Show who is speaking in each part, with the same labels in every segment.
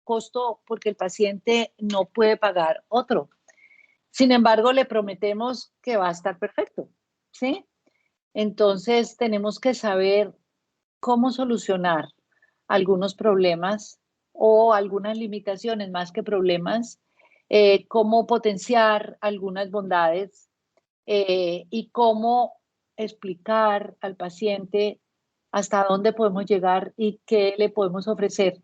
Speaker 1: costo porque el paciente no puede pagar otro. Sin embargo, le prometemos que va a estar perfecto, ¿sí? Entonces, tenemos que saber cómo solucionar algunos problemas o algunas limitaciones más que problemas, cómo potenciar algunas bondades y cómo explicar al paciente hasta dónde podemos llegar y qué le podemos ofrecer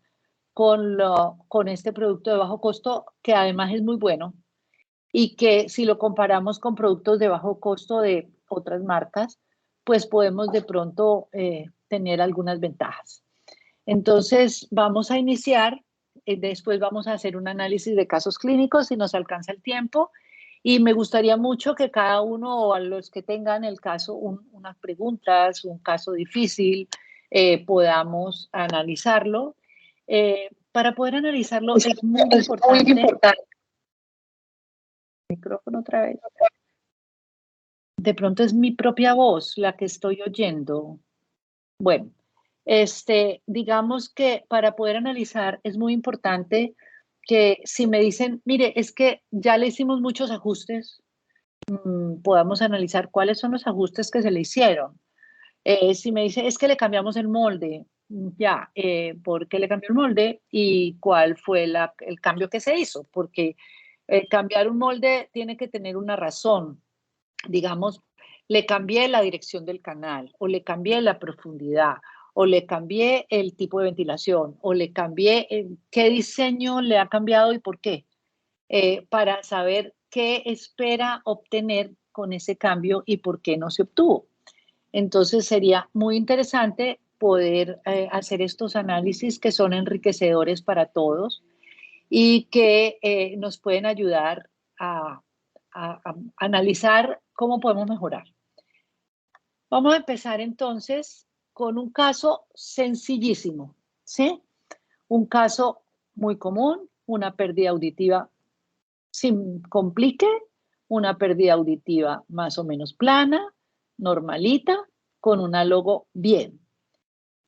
Speaker 1: con este producto de bajo costo, que además es muy bueno y que si lo comparamos con productos de bajo costo de otras marcas, pues podemos de pronto tener algunas ventajas. Entonces, vamos a iniciar, después vamos a hacer un análisis de casos clínicos si nos alcanza el tiempo y me gustaría mucho que cada uno o a los que tengan el caso, unas preguntas, un caso difícil, podamos analizarlo. Para poder analizarlo es muy importante. Micrófono otra vez. De pronto es mi propia voz la que estoy oyendo. Bueno, digamos que para poder analizar es muy importante que si me dicen, mire, es que ya le hicimos muchos ajustes, podamos analizar cuáles son los ajustes que se le hicieron. Si me dice, es que le cambiamos el molde, ya, ¿por qué le cambió el molde? ¿Y cuál fue el cambio que se hizo? Porque cambiar un molde tiene que tener una razón. Digamos, le cambié la dirección del canal, o le cambié la profundidad, o le cambié el tipo de ventilación, o le cambié qué diseño le ha cambiado y por qué, para saber qué espera obtener con ese cambio y por qué no se obtuvo. Entonces sería muy interesante poder hacer estos análisis que son enriquecedores para todos y que nos pueden ayudar a analizar cómo podemos mejorar. Vamos a empezar entonces con un caso sencillísimo, ¿sí? Un caso muy común, una pérdida auditiva sin complique, una pérdida auditiva más o menos plana, normalita, con una logo bien.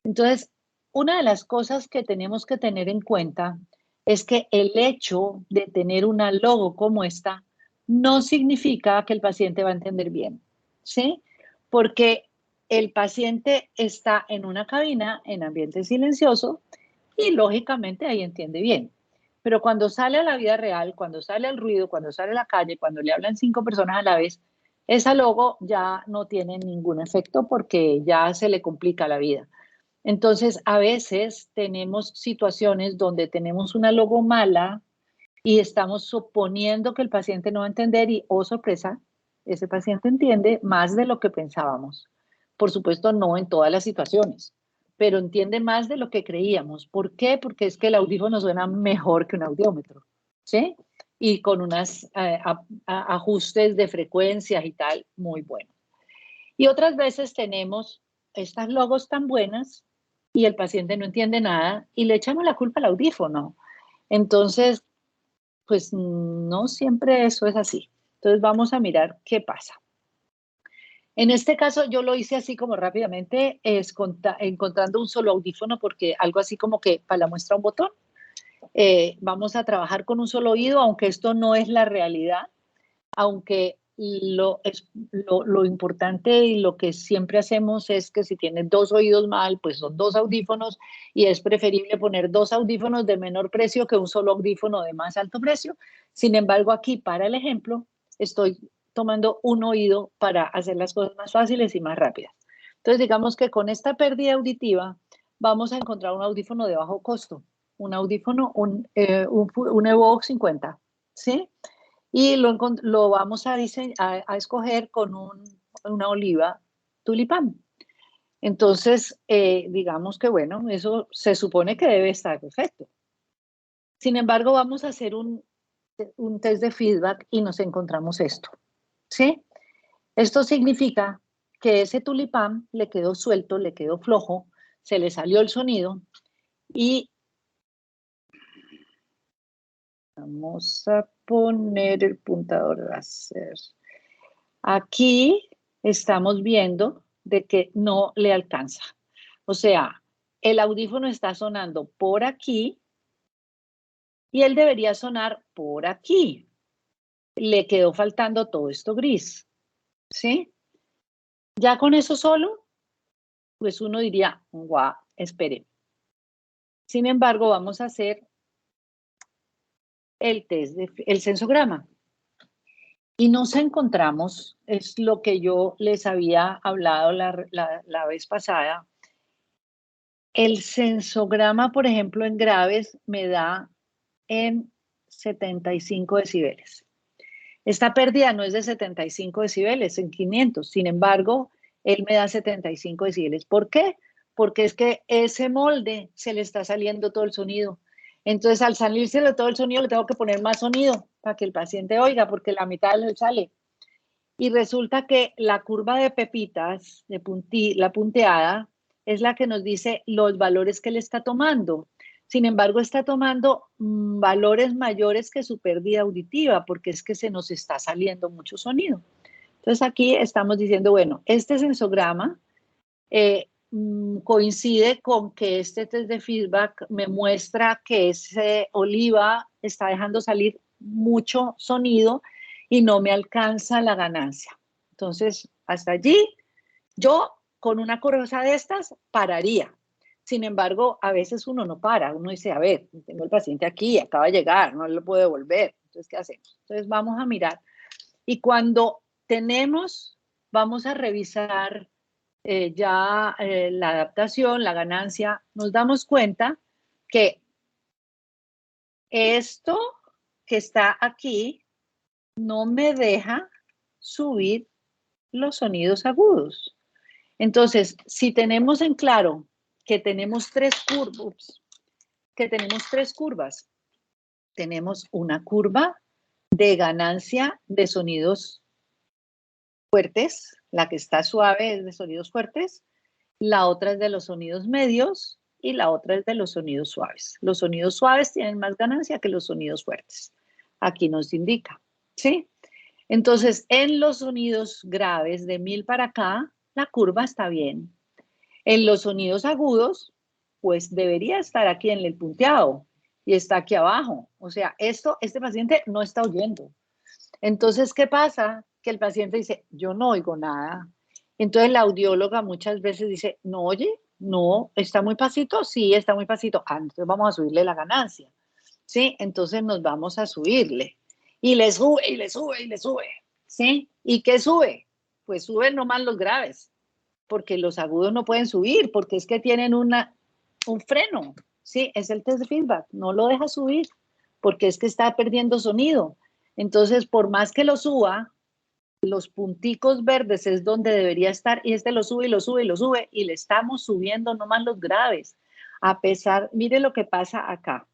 Speaker 1: Entonces, una de las cosas que tenemos que tener en cuenta es que el hecho de tener una logo como esta no significa que el paciente va a entender bien, ¿sí? Porque el paciente está en una cabina en ambiente silencioso y lógicamente ahí entiende bien. Pero cuando sale a la vida real, cuando sale al ruido, cuando sale a la calle, cuando le hablan 5 personas a la vez, esa logo ya no tiene ningún efecto porque ya se le complica la vida. Entonces, a veces tenemos situaciones donde tenemos una logo mala y estamos suponiendo que el paciente no va a entender y, oh sorpresa, ese paciente entiende más de lo que pensábamos. Por supuesto, no en todas las situaciones, pero entiende más de lo que creíamos. ¿Por qué? Porque es que el audífono suena mejor que un audiómetro, ¿sí? Y con unos ajustes de frecuencias y tal, muy buenos. Y otras veces tenemos estas logos tan buenas y el paciente no entiende nada y le echamos la culpa al audífono. Entonces, pues no siempre eso es así. Entonces vamos a mirar qué pasa. En este caso yo lo hice así como rápidamente, encontrando un solo audífono porque algo así como que para la muestra un botón. Vamos a trabajar con un solo oído, aunque esto no es la realidad, aunque lo importante y lo que siempre hacemos es que si tienes 2 oídos mal, pues son 2 audífonos y es preferible poner 2 audífonos de menor precio que un solo audífono de más alto precio. Sin embargo, aquí para el ejemplo, estoy tomando un oído para hacer las cosas más fáciles y más rápidas. Entonces, digamos que con esta pérdida auditiva vamos a encontrar un audífono de bajo costo, un audífono, un Evox 50, ¿sí? Y lo vamos a escoger con una oliva tulipán. Entonces, digamos que bueno, eso se supone que debe estar perfecto. Sin embargo, vamos a hacer un test de feedback y nos encontramos esto, ¿sí? Esto significa que ese tulipán le quedó suelto, le quedó flojo, se le salió el sonido y vamos a poner el puntador láser. Aquí estamos viendo de que no le alcanza. O sea, el audífono está sonando por aquí y él debería sonar por aquí. Le quedó faltando todo esto gris, ¿sí? Ya con eso solo, pues uno diría, guau, espere. Sin embargo, vamos a hacer el test, el sensograma. Y nos encontramos, es lo que yo les había hablado la vez pasada, el sensograma, por ejemplo, en graves me da en 75 decibeles. Esta pérdida no es de 75 decibeles, en 500. Sin embargo, él me da 75 decibeles. ¿Por qué? Porque es que ese molde se le está saliendo todo el sonido. Entonces, al salirse de todo el sonido, le tengo que poner más sonido para que el paciente oiga, porque la mitad le sale. Y resulta que la curva de pepitas, la punteada, es la que nos dice los valores que él está tomando. Sin embargo, está tomando valores mayores que su pérdida auditiva, porque es que se nos está saliendo mucho sonido. Entonces aquí estamos diciendo, bueno, este sensograma coincide con que este test de feedback me muestra que ese oliva está dejando salir mucho sonido y no me alcanza la ganancia. Entonces, hasta allí, yo con una cosa de estas pararía. Sin embargo, a veces uno no para, uno dice, a ver, tengo el paciente aquí, acaba de llegar, no lo puedo devolver. Entonces, ¿qué hacemos? Entonces, vamos a mirar. Y cuando tenemos, vamos a revisar la adaptación, la ganancia, nos damos cuenta que esto que está aquí no me deja subir los sonidos agudos. Entonces, si tenemos en claro que tenemos tres curvas, tenemos una curva de ganancia de sonidos fuertes, la que está suave es de sonidos fuertes, la otra es de los sonidos medios y la otra es de los sonidos suaves. Los sonidos suaves tienen más ganancia que los sonidos fuertes. Aquí nos indica, ¿sí? Entonces, en los sonidos graves de 1000 para acá, la curva está bien. En los sonidos agudos, pues debería estar aquí en el punteado y está aquí abajo. O sea, este paciente no está oyendo. Entonces, ¿qué pasa? Que el paciente dice, yo no oigo nada. Entonces, la audióloga muchas veces dice, no oye, no, está muy pasito, sí, está muy pasito. Ah, entonces vamos a subirle la ganancia. ¿Sí? Entonces nos vamos a subirle. Y le sube, y le sube, y le sube. ¿Sí? ¿Y qué sube? Pues suben nomás los graves, porque los agudos no pueden subir, porque es que tienen un freno. ¿Sí? Es el test de feedback, no lo deja subir, porque es que está perdiendo sonido. Entonces, por más que lo suba, los punticos verdes es donde debería estar y este lo sube y lo sube y lo sube y le estamos subiendo nomás los graves. A pesar, mire lo que pasa acá.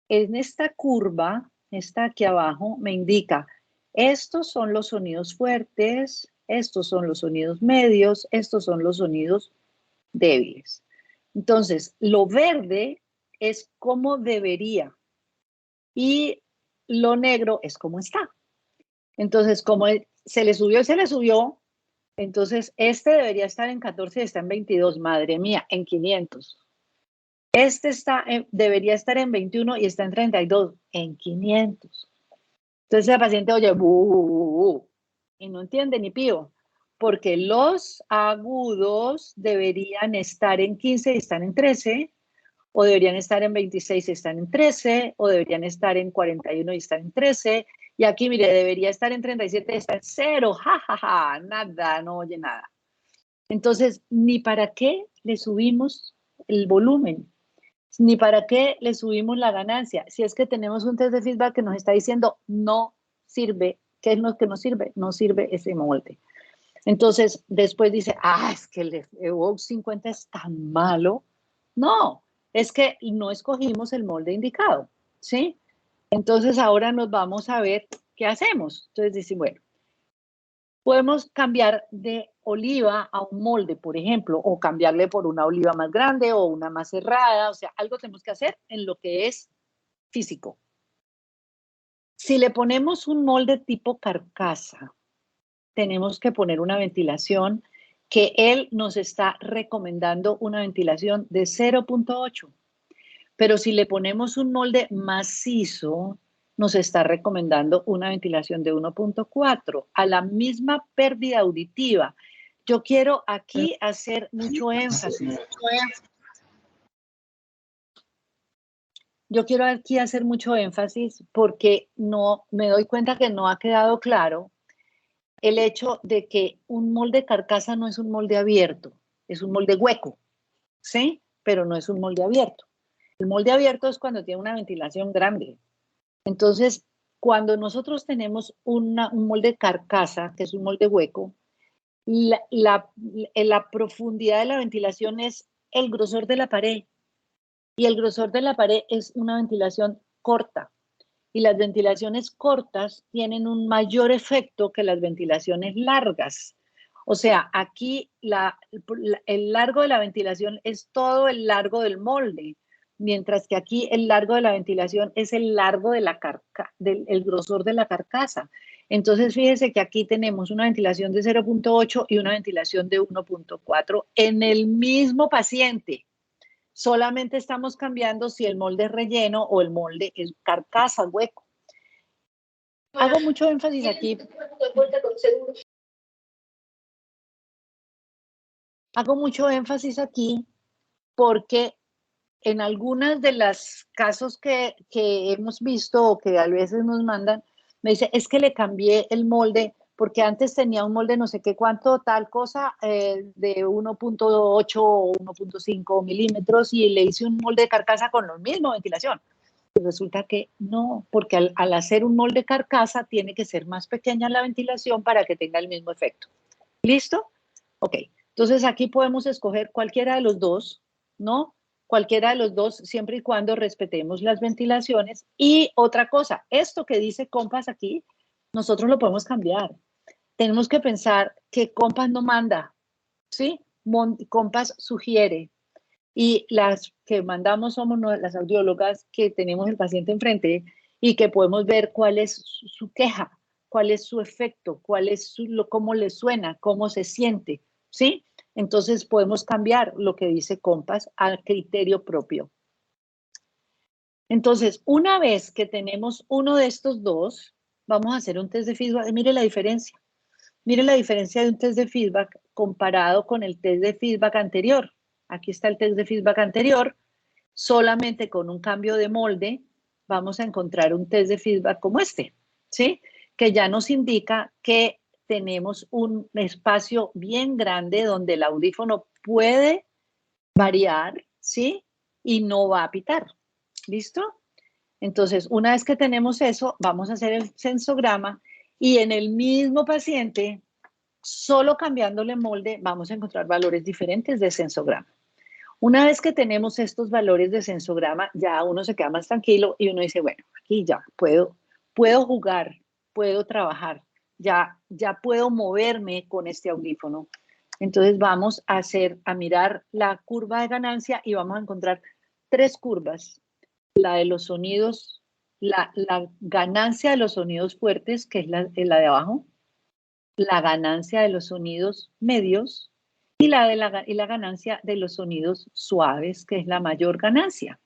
Speaker 1: En esta curva, esta aquí abajo, me indica, estos son los sonidos fuertes, estos son los sonidos medios, estos son los sonidos débiles. Entonces, lo verde es como debería y lo negro es como está. Entonces, como se le subió, entonces este debería estar en 14 y está en 22, madre mía, en 500. Este debería estar en 21 y está en 32, en 500. Entonces el paciente oye, y no entiende ni pío, porque los agudos deberían estar en 15 y están en 13, o deberían estar en 26 y están en 13, o deberían estar en 41 y están en 13, y aquí, mire, debería estar en 37 y está en 0, jajaja, nada, no oye nada. Entonces, ni para qué le subimos el volumen, ni para qué le subimos la ganancia, si es que tenemos un test de feedback que nos está diciendo no sirve. ¿Qué es lo que no sirve? No sirve ese molde. Entonces, después dice, es que el Evoque 50 es tan malo. No, es que no escogimos el molde indicado, ¿sí? Entonces, ahora nos vamos a ver qué hacemos. Entonces, dicen, bueno, podemos cambiar de oliva a un molde, por ejemplo, o cambiarle por una oliva más grande o una más cerrada, o sea, algo tenemos que hacer en lo que es físico. Si le ponemos un molde tipo carcasa, tenemos que poner una ventilación que él nos está recomendando una ventilación de 0.8, Pero si le ponemos un molde macizo, nos está recomendando una ventilación de 1.4 a la misma pérdida auditiva. Yo quiero aquí hacer mucho énfasis. Yo quiero aquí hacer mucho énfasis porque no me doy cuenta que no ha quedado claro el hecho de que un molde carcasa no es un molde abierto, es un molde hueco, ¿sí? Pero no es un molde abierto. El molde abierto es cuando tiene una ventilación grande. Entonces, cuando nosotros tenemos un molde carcasa, que es un molde hueco, la profundidad de la ventilación es el grosor de la pared. Y el grosor de la pared es una ventilación corta. Y las ventilaciones cortas tienen un mayor efecto que las ventilaciones largas. O sea, aquí el largo de la ventilación es todo el largo del molde, mientras que aquí el largo de la ventilación es el largo de el grosor de la carcasa. Entonces, fíjese que aquí tenemos una ventilación de 0.8 y una ventilación de 1.4 en el mismo paciente. Solamente estamos cambiando si el molde es relleno o el molde es carcasa, hueco. Hago mucho énfasis aquí. Hago mucho énfasis aquí porque en algunas de los casos que hemos visto o que a veces nos mandan, me dice, es que le cambié el molde porque antes tenía un molde no sé qué cuánto, tal cosa, de 1.8 o 1.5 milímetros y le hice un molde de carcasa con la misma ventilación. Y resulta que no, porque al hacer un molde carcasa tiene que ser más pequeña la ventilación para que tenga el mismo efecto. ¿Listo? Ok. Entonces aquí podemos escoger cualquiera de los dos, ¿no? Cualquiera de los dos, siempre y cuando respetemos las ventilaciones. Y otra cosa, esto que dice Compass aquí, nosotros lo podemos cambiar. Tenemos que pensar que Compass no manda, ¿sí? Compass sugiere. Y las que mandamos somos las audiólogas que tenemos el paciente enfrente y que podemos ver cuál es su queja, cuál es su efecto, cómo le suena, cómo se siente, ¿sí? Entonces podemos cambiar lo que dice Compass al criterio propio. Entonces, una vez que tenemos uno de estos dos, vamos a hacer un test de feedback. Mire la diferencia. Mire la diferencia de un test de feedback comparado con el test de feedback anterior. Aquí está el test de feedback anterior. Solamente con un cambio de molde vamos a encontrar un test de feedback como este, ¿sí? Que ya nos indica que tenemos un espacio bien grande donde el audífono puede variar, ¿sí? Y no va a pitar. ¿Listo? Entonces, una vez que tenemos eso, vamos a hacer el sensograma y en el mismo paciente, solo cambiándole molde, vamos a encontrar valores diferentes de sensograma. Una vez que tenemos estos valores de sensograma, ya uno se queda más tranquilo y uno dice, bueno, aquí ya puedo jugar, puedo trabajar, ya puedo moverme con este audífono. Entonces vamos a mirar la curva de ganancia y vamos a encontrar tres curvas. La de los sonidos, la ganancia de los sonidos fuertes, que es la de abajo, la ganancia de los sonidos medios y la ganancia de los sonidos suaves, que es la mayor ganancia.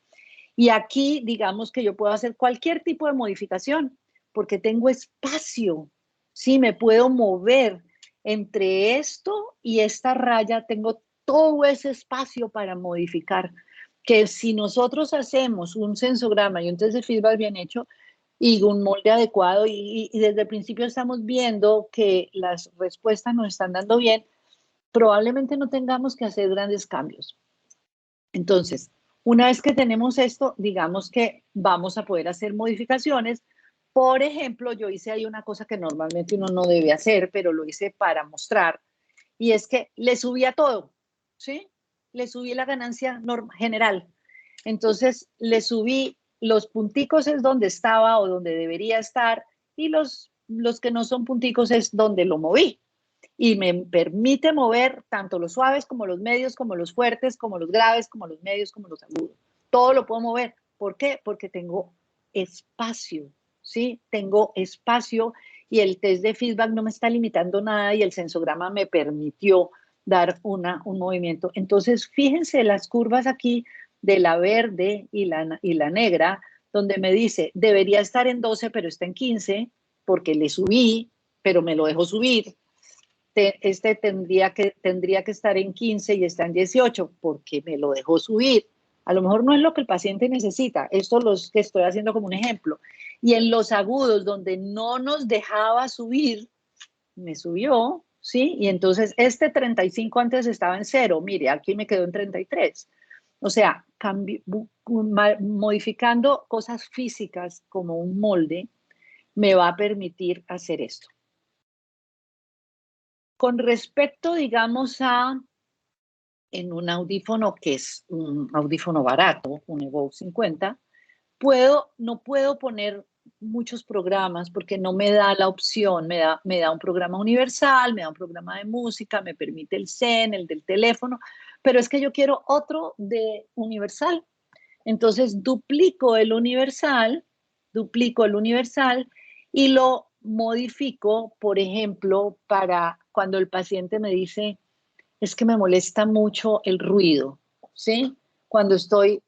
Speaker 1: Y aquí, digamos que yo puedo hacer cualquier tipo de modificación, porque tengo espacio, ¿sí? Me puedo mover entre esto y esta raya, tengo todo ese espacio para modificar, que si nosotros hacemos un sensograma y un test de feedback bien hecho, y un molde adecuado y desde el principio estamos viendo que las respuestas nos están dando bien, probablemente no tengamos que hacer grandes cambios. Entonces, una vez que tenemos esto, digamos que vamos a poder hacer modificaciones. Por ejemplo, yo hice ahí una cosa que normalmente uno no debe hacer, pero lo hice para mostrar, y es que le subí a todo, ¿sí? Le subí la ganancia general. Entonces, le subí los punticos es donde estaba o donde debería estar, y los que no son punticos es donde lo moví. Y me permite mover tanto los suaves como los medios, como los fuertes, como los graves, como los medios, como los agudos. Todo lo puedo mover. ¿Por qué? Porque tengo espacio, ¿sí? Tengo espacio y el test de feedback no me está limitando nada y el sensograma me permitió dar un movimiento. Entonces, fíjense las curvas aquí de la verde y la negra, donde me dice, debería estar en 12, pero está en 15, porque le subí, pero me lo dejó subir. Este tendría que estar en 15 y está en 18, porque me lo dejó subir. A lo mejor no es lo que el paciente necesita. Esto los que estoy haciendo como un ejemplo. Y en los agudos, donde no nos dejaba subir, me subió, ¿sí? Y entonces este 35 antes estaba en 0. Mire, aquí me quedó en 33. O sea, modificando cosas físicas como un molde, me va a permitir hacer esto. Con respecto, digamos, en un audífono que es un audífono barato, un Evoke 50, no puedo poner muchos programas porque no me da la opción, me da un programa universal, me da un programa de música, me permite el Zen, el del teléfono, pero es que yo quiero otro de universal. Entonces duplico el universal y lo modifico, por ejemplo, para cuando el paciente me dice, es que me molesta mucho el ruido, ¿sí? Cuando estoy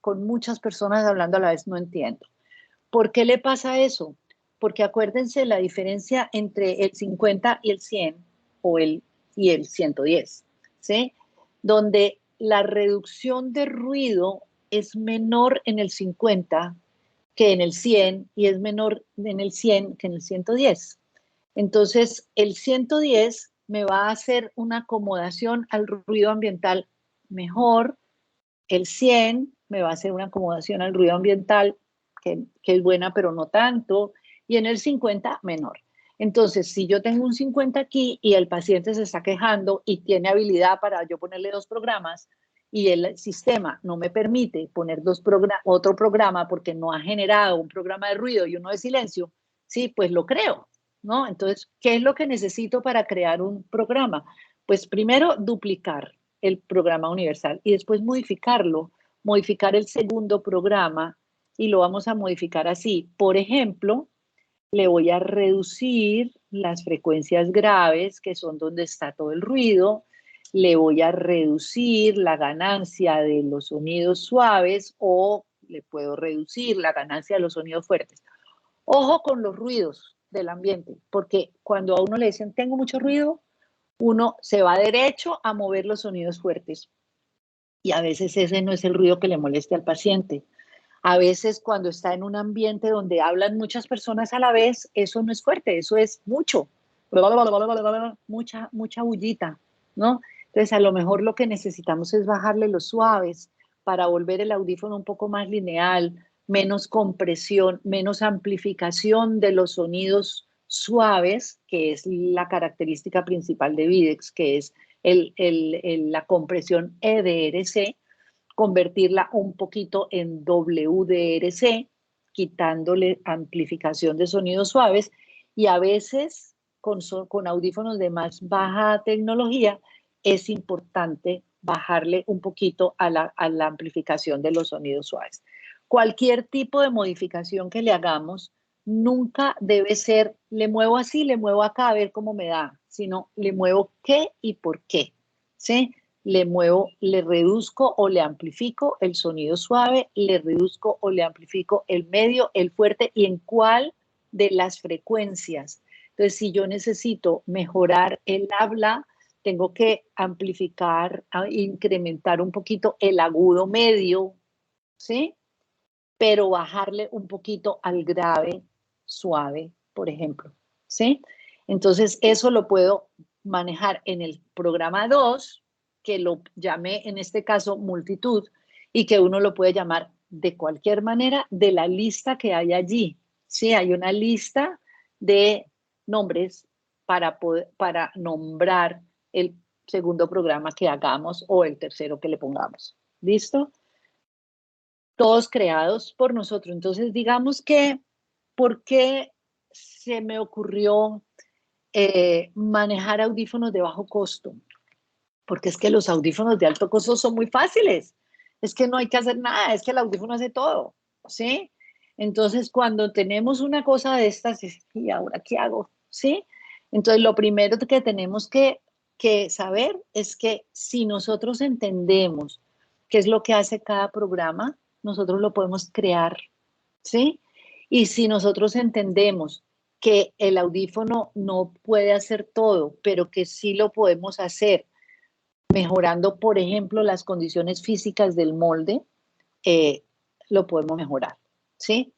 Speaker 1: con muchas personas hablando a la vez no entiendo. ¿Por qué le pasa eso? Porque acuérdense la diferencia entre el 50 y el 100 y el 110, ¿sí? Donde la reducción de ruido es menor en el 50 que en el 100 y es menor en el 100 que en el 110. Entonces, el 110 me va a hacer una acomodación al ruido ambiental mejor, el 100 me va a hacer una acomodación al ruido ambiental que es buena, pero no tanto, y en el 50 menor. Entonces, si yo tengo un 50 aquí y el paciente se está quejando y tiene habilidad para yo ponerle 2 programas y el sistema no me permite poner otro programa porque no ha generado un programa de ruido y uno de silencio, sí, pues lo creo, ¿no? Entonces, ¿qué es lo que necesito para crear un programa? Pues primero, duplicar el programa universal y después modificar el segundo programa y lo vamos a modificar así. Por ejemplo, le voy a reducir las frecuencias graves, que son donde está todo el ruido, le voy a reducir la ganancia de los sonidos suaves o le puedo reducir la ganancia de los sonidos fuertes. Ojo con los ruidos del ambiente, porque cuando a uno le dicen tengo mucho ruido, uno se va derecho a mover los sonidos fuertes. Y a veces ese no es el ruido que le moleste al paciente. A veces cuando está en un ambiente donde hablan muchas personas a la vez, eso no es fuerte, eso es mucho. Mucha bullita, ¿no? Entonces a lo mejor lo que necesitamos es bajarle los suaves para volver el audífono un poco más lineal, menos compresión, menos amplificación de los sonidos suaves, que es la característica principal de Videx, que es la compresión EDRC, convertirla un poquito en WDRC, quitándole amplificación de sonidos suaves, y a veces con audífonos de más baja tecnología es importante bajarle un poquito a la amplificación de los sonidos suaves. Cualquier tipo de modificación que le hagamos nunca debe ser, le muevo así, le muevo acá a ver cómo me da, sino le muevo qué y por qué, ¿sí? Le muevo, le reduzco o le amplifico el sonido suave, le reduzco o le amplifico el medio, el fuerte y en cuál de las frecuencias. Entonces, si yo necesito mejorar el habla, tengo que amplificar, incrementar un poquito el agudo medio, ¿sí? Pero bajarle un poquito al grave suave, por ejemplo, ¿sí? Entonces, eso lo puedo manejar en el programa 2, que lo llamé en este caso multitud, y que uno lo puede llamar de cualquier manera de la lista que hay allí. Sí, hay una lista de nombres para nombrar el segundo programa que hagamos o el tercero que le pongamos. ¿Listo? Todos creados por nosotros. Entonces, digamos que, ¿por qué se me ocurrió manejar audífonos de bajo costo? Porque es que los audífonos de alto costo son muy fáciles. Es que no hay que hacer nada, es que el audífono hace todo, ¿sí? Entonces, cuando tenemos una cosa de estas, ¿y ahora qué hago? ¿Sí? Entonces, lo primero que tenemos que saber es que si nosotros entendemos qué es lo que hace cada programa, nosotros lo podemos crear, ¿sí? Y si nosotros entendemos que el audífono no puede hacer todo, pero que sí lo podemos hacer mejorando, por ejemplo, las condiciones físicas del molde, lo podemos mejorar, ¿sí?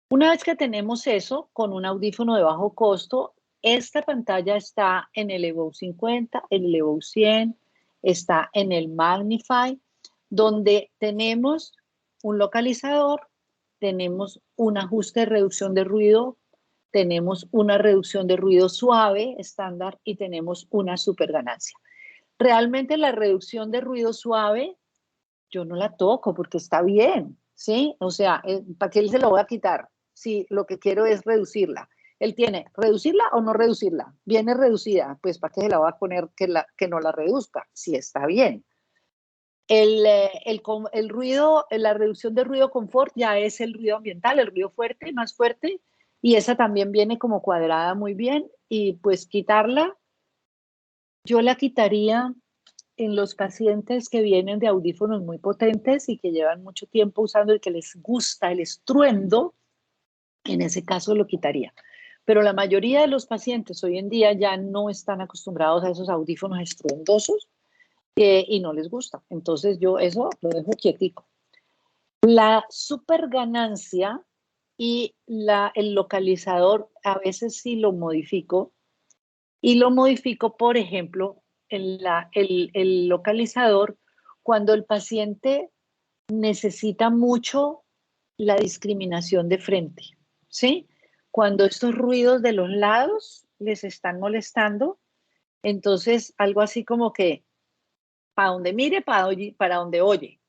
Speaker 1: Una vez que tenemos eso, con un audífono de bajo costo, esta pantalla está en el Evo 50, en el Evo 100, está en el Magnify, donde tenemos un localizador, tenemos un ajuste de reducción de ruido, tenemos una reducción de ruido suave, estándar, y tenemos una super ganancia. Realmente la reducción de ruido suave, yo no la toco porque está bien, ¿sí? O sea, ¿para qué se lo voy a quitar? Si lo que quiero es reducirla. Él tiene, ¿reducirla o no reducirla? Viene reducida, pues ¿para qué se la va a poner que no la reduzca? Si está bien. El ruido, la reducción de ruido confort ya es el ruido ambiental, el ruido fuerte, más fuerte, y esa también viene como cuadrada muy bien, y pues quitarla, yo la quitaría en los pacientes que vienen de audífonos muy potentes y que llevan mucho tiempo usando y que les gusta el estruendo, en ese caso lo quitaría. Pero la mayoría de los pacientes hoy en día ya no están acostumbrados a esos audífonos estruendosos y no les gusta. Entonces yo eso lo dejo quietico. La super ganancia y el localizador a veces sí lo modifico y lo modifico, por ejemplo, el localizador cuando el paciente necesita mucho la discriminación de frente, ¿sí? Cuando estos ruidos de los lados les están molestando, entonces algo así como que para donde mire, para donde oye.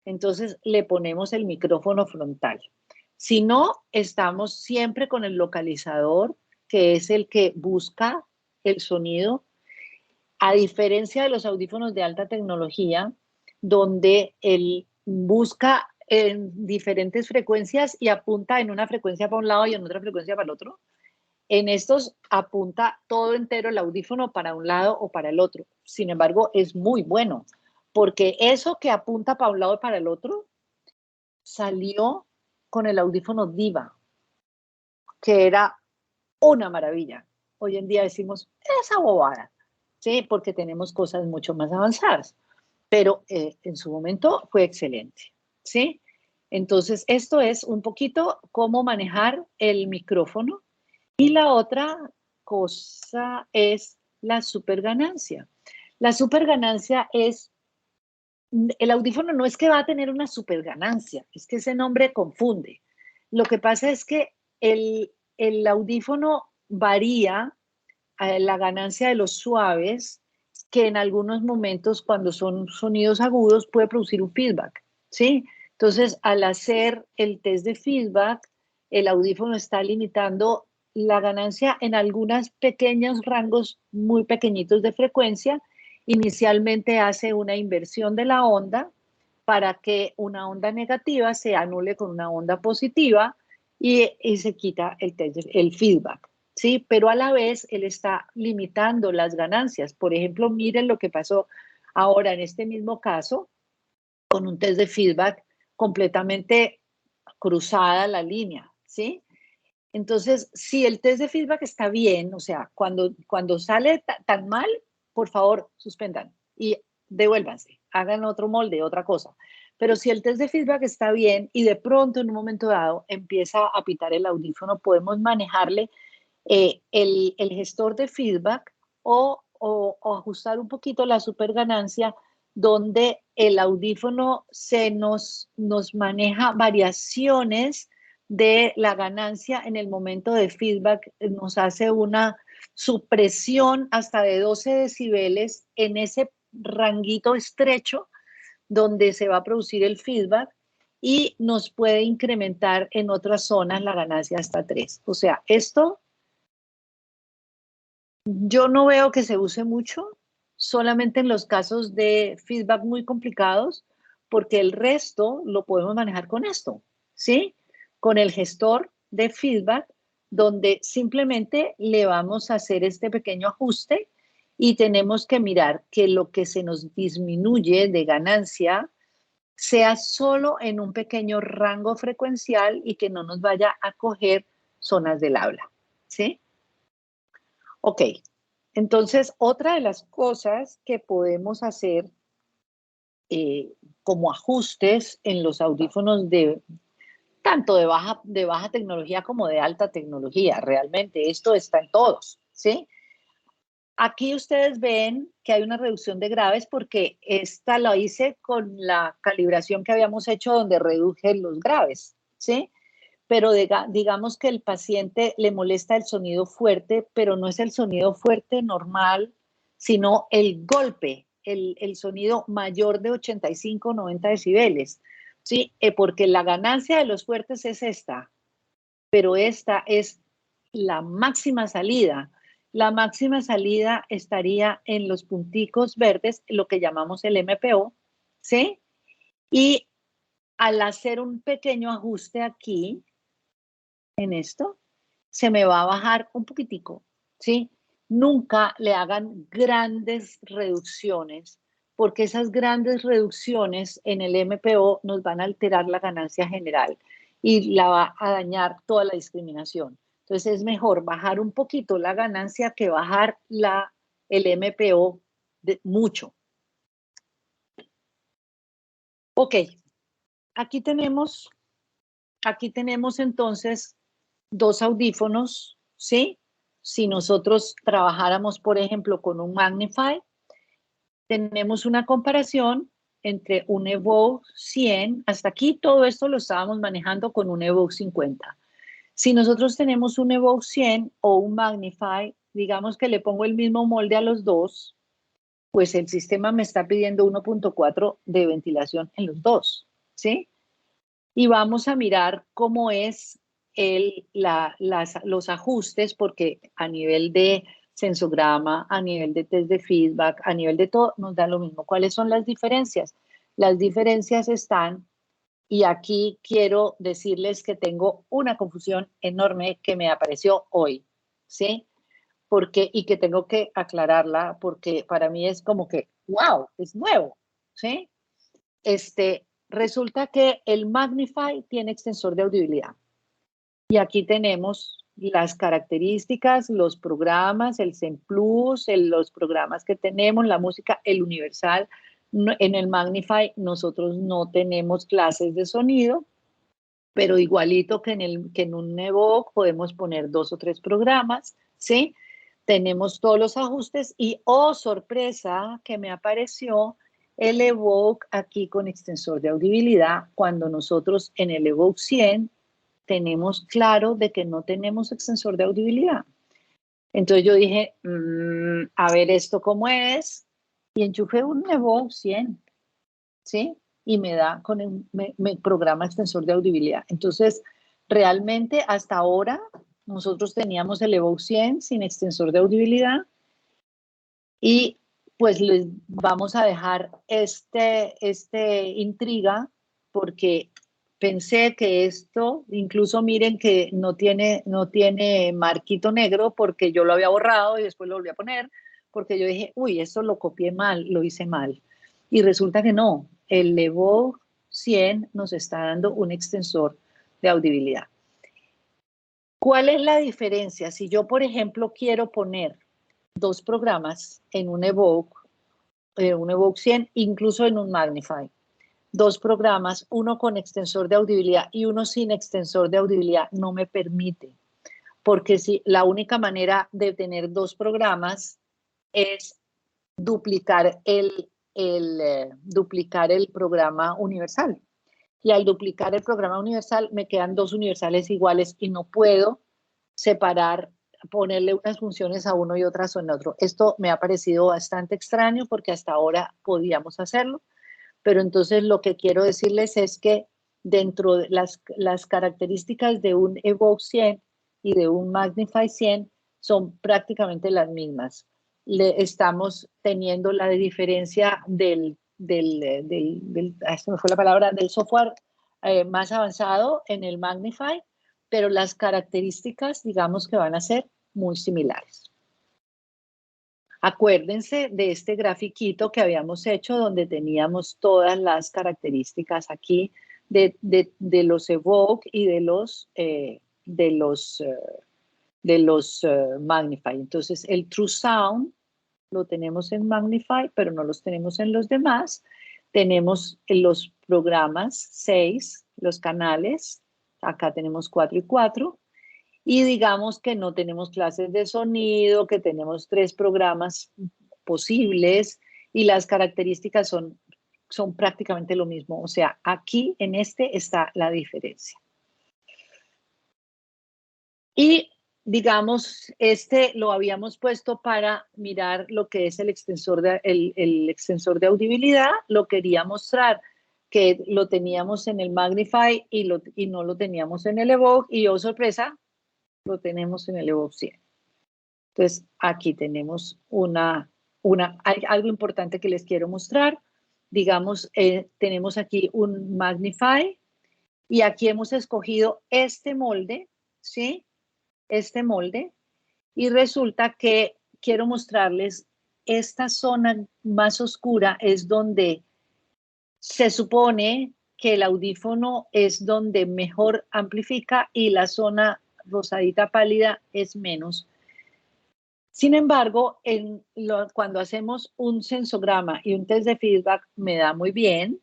Speaker 1: Entonces le ponemos el micrófono frontal. Si no, estamos siempre con el localizador, que es el que busca el sonido, a diferencia de los audífonos de alta tecnología, donde él busca en diferentes frecuencias y apunta en una frecuencia para un lado y en otra frecuencia para el otro. En estos apunta todo entero el audífono para un lado o para el otro. Sin embargo, es muy bueno, porque eso que apunta para un lado y para el otro salió con el audífono Diva, que era una maravilla. Hoy en día decimos, esa bobada, ¿sí? Porque tenemos cosas mucho más avanzadas, pero en su momento fue excelente, ¿sí? Entonces, esto es un poquito cómo manejar el micrófono. Y la otra cosa es la superganancia. La superganancia es, el audífono no es que va a tener una superganancia, es que ese nombre confunde. Lo que pasa es que el audífono varía a la ganancia de los suaves, que en algunos momentos cuando son sonidos agudos puede producir un feedback, ¿sí? Entonces, al hacer el test de feedback, el audífono está limitando la ganancia en algunos pequeños rangos muy pequeñitos de frecuencia. Inicialmente hace una inversión de la onda para que una onda negativa se anule con una onda positiva y se quita el feedback. ¿Sí? Pero a la vez él está limitando las ganancias. Por ejemplo, miren lo que pasó ahora en este mismo caso con un test de feedback completamente cruzada la línea, ¿sí? Entonces, si el test de feedback está bien, o sea, cuando sale tan mal, por favor, suspendan y devuélvanse, hagan otro molde, otra cosa. Pero si el test de feedback está bien y de pronto en un momento dado empieza a pitar el audífono, podemos manejarle el gestor de feedback o ajustar un poquito la superganancia donde el audífono nos maneja variaciones de la ganancia en el momento de feedback, nos hace una supresión hasta de 12 decibeles en ese ranguito estrecho donde se va a producir el feedback y nos puede incrementar en otras zonas la ganancia hasta 3. O sea, esto yo no veo que se use mucho, solamente en los casos de feedback muy complicados, porque el resto lo podemos manejar con esto, ¿sí? Con el gestor de feedback, donde simplemente le vamos a hacer este pequeño ajuste y tenemos que mirar que lo que se nos disminuye de ganancia sea solo en un pequeño rango frecuencial y que no nos vaya a coger zonas del habla, ¿sí? Ok, entonces otra de las cosas que podemos hacer como ajustes en los audífonos tanto de baja tecnología como de alta tecnología, realmente esto está en todos, ¿sí? Aquí ustedes ven que hay una reducción de graves porque esta la hice con la calibración que habíamos hecho donde reduje los graves, ¿sí? Pero digamos que el paciente le molesta el sonido fuerte, pero no es el sonido fuerte normal, sino el golpe, el sonido mayor de 85, 90 decibeles, ¿sí? Porque la ganancia de los fuertes es esta, pero esta es la máxima salida. La máxima salida estaría en los punticos verdes, lo que llamamos el MPO, ¿sí? Y al hacer un pequeño ajuste aquí, en esto, se me va a bajar un poquitico, ¿sí? Nunca le hagan grandes reducciones, porque esas grandes reducciones en el MPO nos van a alterar la ganancia general y la va a dañar toda la discriminación. Entonces es mejor bajar un poquito la ganancia que bajar el MPO mucho. Ok, aquí tenemos entonces dos audífonos, ¿sí? Si nosotros trabajáramos, por ejemplo, con un Magnify, tenemos una comparación entre un Evoke 100, hasta aquí todo esto lo estábamos manejando con un Evoke 50. Si nosotros tenemos un Evoke 100 o un Magnify, digamos que le pongo el mismo molde a los dos, pues el sistema me está pidiendo 1.4 de ventilación en los dos, ¿sí? Y vamos a mirar cómo es los ajustes, porque a nivel de sensograma, a nivel de test de feedback, a nivel de todo, nos da lo mismo. ¿Cuáles son las diferencias? Las diferencias están, y aquí quiero decirles que tengo una confusión enorme que me apareció hoy, ¿sí? Y que tengo que aclararla, porque para mí es como que, wow, es nuevo, ¿sí? Resulta que el Magnify tiene extensor de audibilidad. Y aquí tenemos las características, los programas, el Zen Plus, los programas que tenemos, la música, el universal. En el Magnify nosotros no tenemos clases de sonido, pero igualito que en un Evoque podemos poner 2 o 3 programas, ¿sí? Tenemos todos los ajustes y, oh, sorpresa, que me apareció el Evoque aquí con extensor de audibilidad, cuando nosotros en el Evoque 100 tenemos claro de que no tenemos extensor de audibilidad. Entonces yo dije, a ver esto cómo es, y enchufé un Evoque 100, ¿sí? Y me da me programa extensor de audibilidad. Entonces, realmente hasta ahora nosotros teníamos el Evoque 100 sin extensor de audibilidad y pues les vamos a dejar este intriga porque pensé que esto, incluso miren que no tiene marquito negro porque yo lo había borrado y después lo volví a poner porque yo dije, uy, esto lo copié mal, lo hice mal. Y resulta que no, el Evoque 100 nos está dando un extensor de audibilidad. ¿Cuál es la diferencia? Si yo, por ejemplo, quiero poner dos programas en un Evoque 100, incluso en un Magnify, dos programas, uno con extensor de audibilidad y uno sin extensor de audibilidad, no me permite, porque si la única manera de tener dos programas es duplicar duplicar el programa universal. Y al duplicar el programa universal me quedan dos universales iguales y no puedo separar, ponerle unas funciones a uno y otras en otro. Esto me ha parecido bastante extraño porque hasta ahora podíamos hacerlo, pero entonces lo que quiero decirles es que dentro de las características de un Evoque 100 y de un Magnify 100 son prácticamente las mismas. Estamos teniendo la diferencia me fue la palabra, del software más avanzado en el Magnify, pero las características, digamos que van a ser muy similares. Acuérdense de este grafiquito que habíamos hecho donde teníamos todas las características aquí de los evoke y de los magnify. Entonces, el true sound lo tenemos en magnify, pero no los tenemos en los demás. Tenemos los programas 6, los canales, acá tenemos 4 y 4. Y digamos que no tenemos clases de sonido, que tenemos 3 programas posibles y las características son prácticamente lo mismo. O sea, aquí en este está la diferencia. Y digamos, este lo habíamos puesto para mirar lo que es el extensor de audibilidad. Lo quería mostrar que lo teníamos en el Magnify y no lo teníamos en el Evoke. Y oh, sorpresa, lo tenemos en el Evoke 100. Entonces, aquí tenemos algo importante que les quiero mostrar. Digamos, tenemos aquí un Magnify y aquí hemos escogido este molde, ¿sí? Este molde. Y resulta que quiero mostrarles esta zona más oscura es donde se supone que el audífono es donde mejor amplifica y la zona rosadita pálida es menos. Sin embargo, cuando hacemos un sensograma y un test de feedback me da muy bien.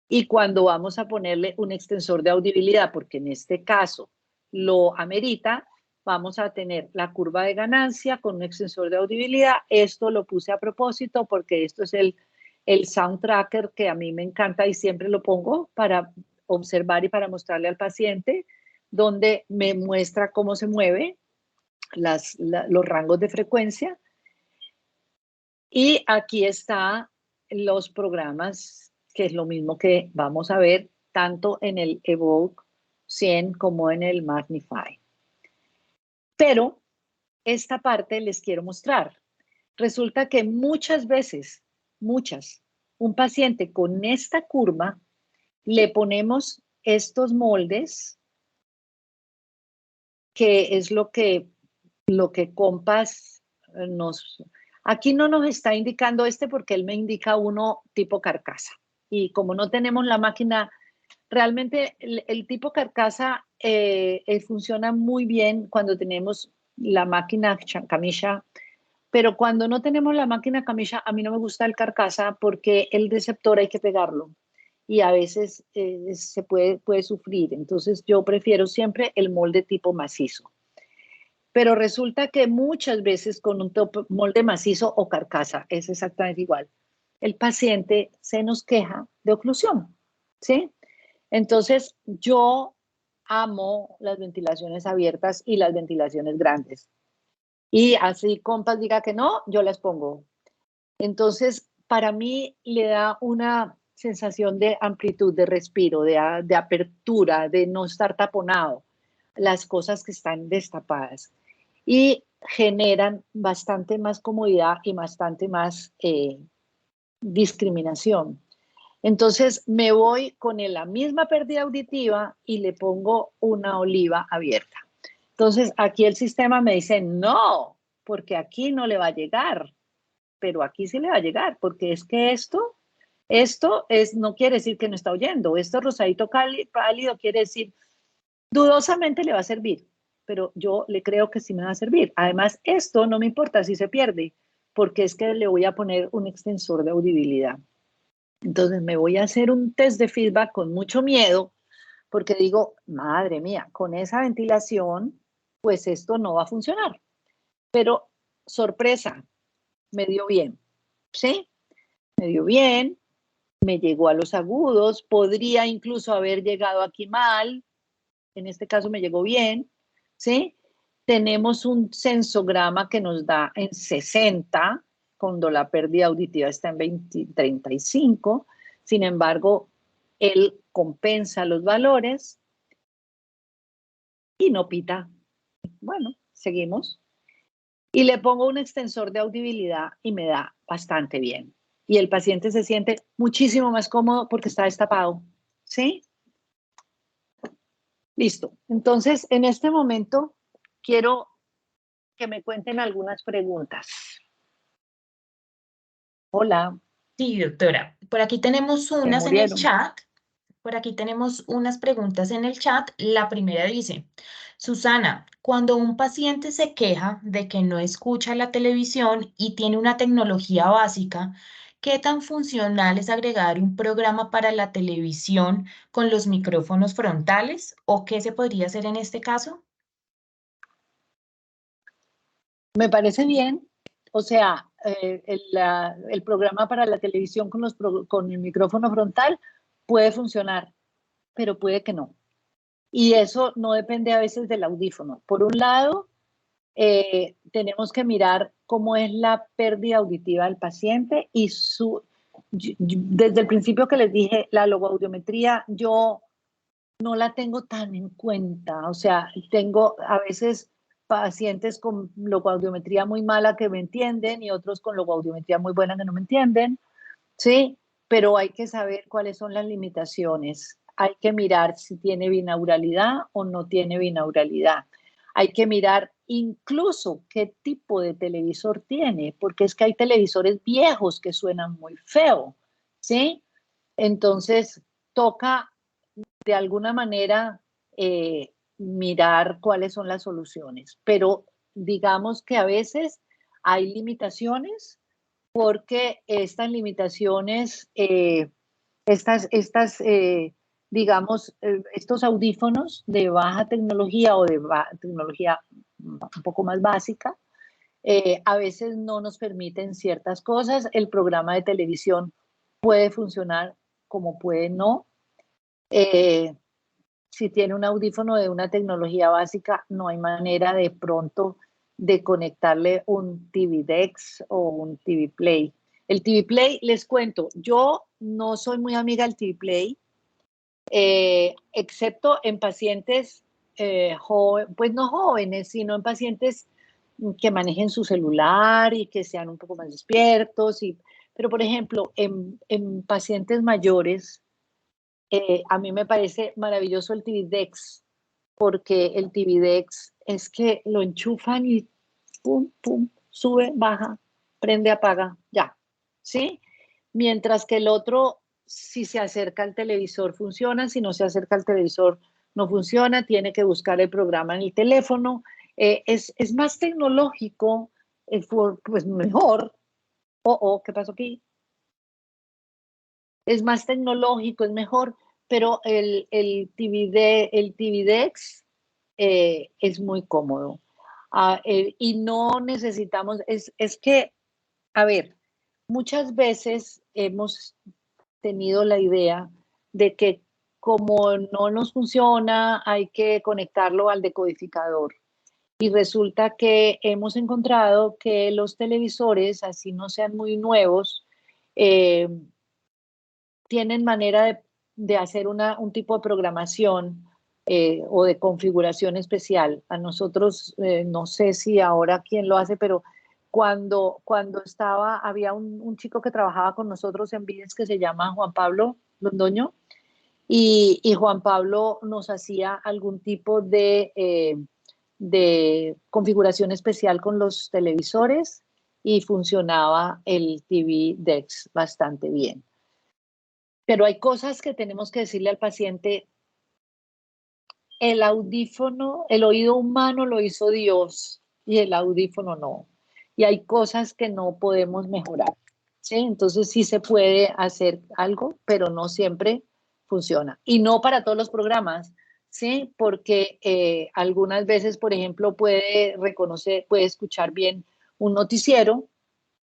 Speaker 1: Y cuando vamos a ponerle un extensor de audibilidad, porque en este caso lo amerita, vamos a tener la curva de ganancia con un extensor de audibilidad. Esto lo puse a propósito porque esto es el sound tracker que a mí me encanta y siempre lo pongo para observar y para mostrarle al paciente, donde me muestra cómo se mueve los rangos de frecuencia. Y aquí están los programas, que es lo mismo que vamos a ver tanto en el Evoke 100 como en el Magnify. Pero esta parte les quiero mostrar. Resulta que muchas veces, un paciente con esta curva, le ponemos estos moldes, que es lo que Compass nos... Aquí no nos está indicando porque él me indica uno tipo carcasa. Y como no tenemos la máquina, realmente el tipo carcasa funciona muy bien cuando tenemos la máquina camilla, pero cuando no tenemos la máquina camilla, a mí no me gusta el carcasa porque el receptor hay que pegarlo y a veces se puede sufrir. Entonces yo prefiero siempre el molde tipo macizo. Pero resulta que muchas veces con un molde macizo o carcasa, es exactamente igual, el paciente se nos queja de oclusión, ¿sí? Entonces, yo amo las ventilaciones abiertas y las ventilaciones grandes. Y así Compass diga que no, yo las pongo. Entonces, para mí le da una sensación de amplitud, de respiro, de apertura, de no estar taponado, las cosas que están destapadas. Y generan bastante más comodidad y bastante más discriminación. Entonces me voy con la misma pérdida auditiva y le pongo una oliva abierta. Entonces aquí el sistema me dice no, porque aquí no le va a llegar, pero aquí sí le va a llegar, porque es que esto no quiere decir que no está oyendo. Esto rosadito pálido quiere decir dudosamente le va a servir, pero yo le creo que sí me va a servir. Además, esto no me importa si se pierde, porque es que le voy a poner un extensor de audibilidad. Entonces me voy a hacer un test de feedback con mucho miedo, porque digo, madre mía, con esa ventilación, pues esto no va a funcionar. Pero, sorpresa, me dio bien, ¿sí? Me dio bien, me llegó a los agudos, podría incluso haber llegado aquí mal, en este caso me llegó bien, ¿sí? Tenemos un sensograma que nos da en 60, cuando la pérdida auditiva está en 35. Sin embargo, él compensa los valores y no pita. Bueno, seguimos. Y le pongo un extensor de audibilidad y me da bastante bien. Y el paciente se siente muchísimo más cómodo porque está destapado, ¿sí? Listo. Entonces, en este momento quiero que me cuenten algunas preguntas. Hola,
Speaker 2: Sí, doctora. Por aquí tenemos
Speaker 1: se
Speaker 2: unas en el
Speaker 1: murieron.
Speaker 2: chat. Por aquí tenemos unas preguntas en el chat. La primera dice, Susana, cuando un paciente se queja de que no escucha la televisión y tiene una tecnología básica, ¿qué tan funcional es agregar un programa para la televisión con los micrófonos frontales? ¿O qué se podría hacer en este caso?
Speaker 1: Me parece bien. O sea, el programa para la televisión con el micrófono frontal puede funcionar, pero puede que no. Y eso no depende a veces del audífono. Por un lado, tenemos que mirar cómo es la pérdida auditiva del paciente y desde el principio que les dije, la logoaudiometría, yo no la tengo tan en cuenta. O sea, tengo a veces pacientes con logoaudiometría muy mala que me entienden y otros con logoaudiometría muy buena que no me entienden, ¿sí? Pero hay que saber cuáles son las limitaciones. Hay que mirar si tiene binauralidad o no tiene binauralidad. Hay que mirar incluso qué tipo de televisor tiene, porque es que hay televisores viejos que suenan muy feo, ¿sí? Entonces, toca de alguna manera mirar cuáles son las soluciones. Pero digamos que a veces hay limitaciones porque estas limitaciones, digamos, estos audífonos de baja tecnología o de tecnología un poco más básica, a veces no nos permiten ciertas cosas. El programa de televisión puede funcionar como puede no. Eh, si tiene un audífono de una tecnología básica, no hay manera de pronto de conectarle un TV Dex o un TV Play. El TV Play, les cuento, yo no soy muy amiga del TV Play, excepto en pacientes pues no jóvenes, sino en pacientes que manejen su celular y que sean un poco más despiertos. Pero, por ejemplo, en pacientes mayores, a mí me parece maravilloso el TV Dex, porque el TV Dex es que lo enchufan y pum, pum, sube, baja, prende, apaga, ya, ¿sí? Mientras que el otro, si se acerca al televisor, funciona, si no se acerca al televisor, no funciona, tiene que buscar el programa en el teléfono. Es más tecnológico, pues mejor. ¿Qué pasó aquí? Es más tecnológico, es mejor, pero el TV Dex es muy cómodo. Y no necesitamos, es que, a ver, muchas veces hemos tenido la idea de que como no nos funciona, hay que conectarlo al decodificador. Y resulta que hemos encontrado que los televisores, así no sean muy nuevos, eh, tienen manera de hacer un tipo de programación o de configuración especial. A nosotros, no sé si ahora quién lo hace, pero cuando había un chico que trabajaba con nosotros en Vides que se llama Juan Pablo Londoño, y Juan Pablo nos hacía algún tipo de configuración especial con los televisores y funcionaba el TV Dex bastante bien. Pero hay cosas que tenemos que decirle al paciente, el audífono, el oído humano lo hizo Dios y el audífono no. Y hay cosas que no podemos mejorar, ¿sí? Entonces sí se puede hacer algo, pero no siempre funciona. Y no para todos los programas, ¿sí? Porque algunas veces, por ejemplo, puede escuchar bien un noticiero,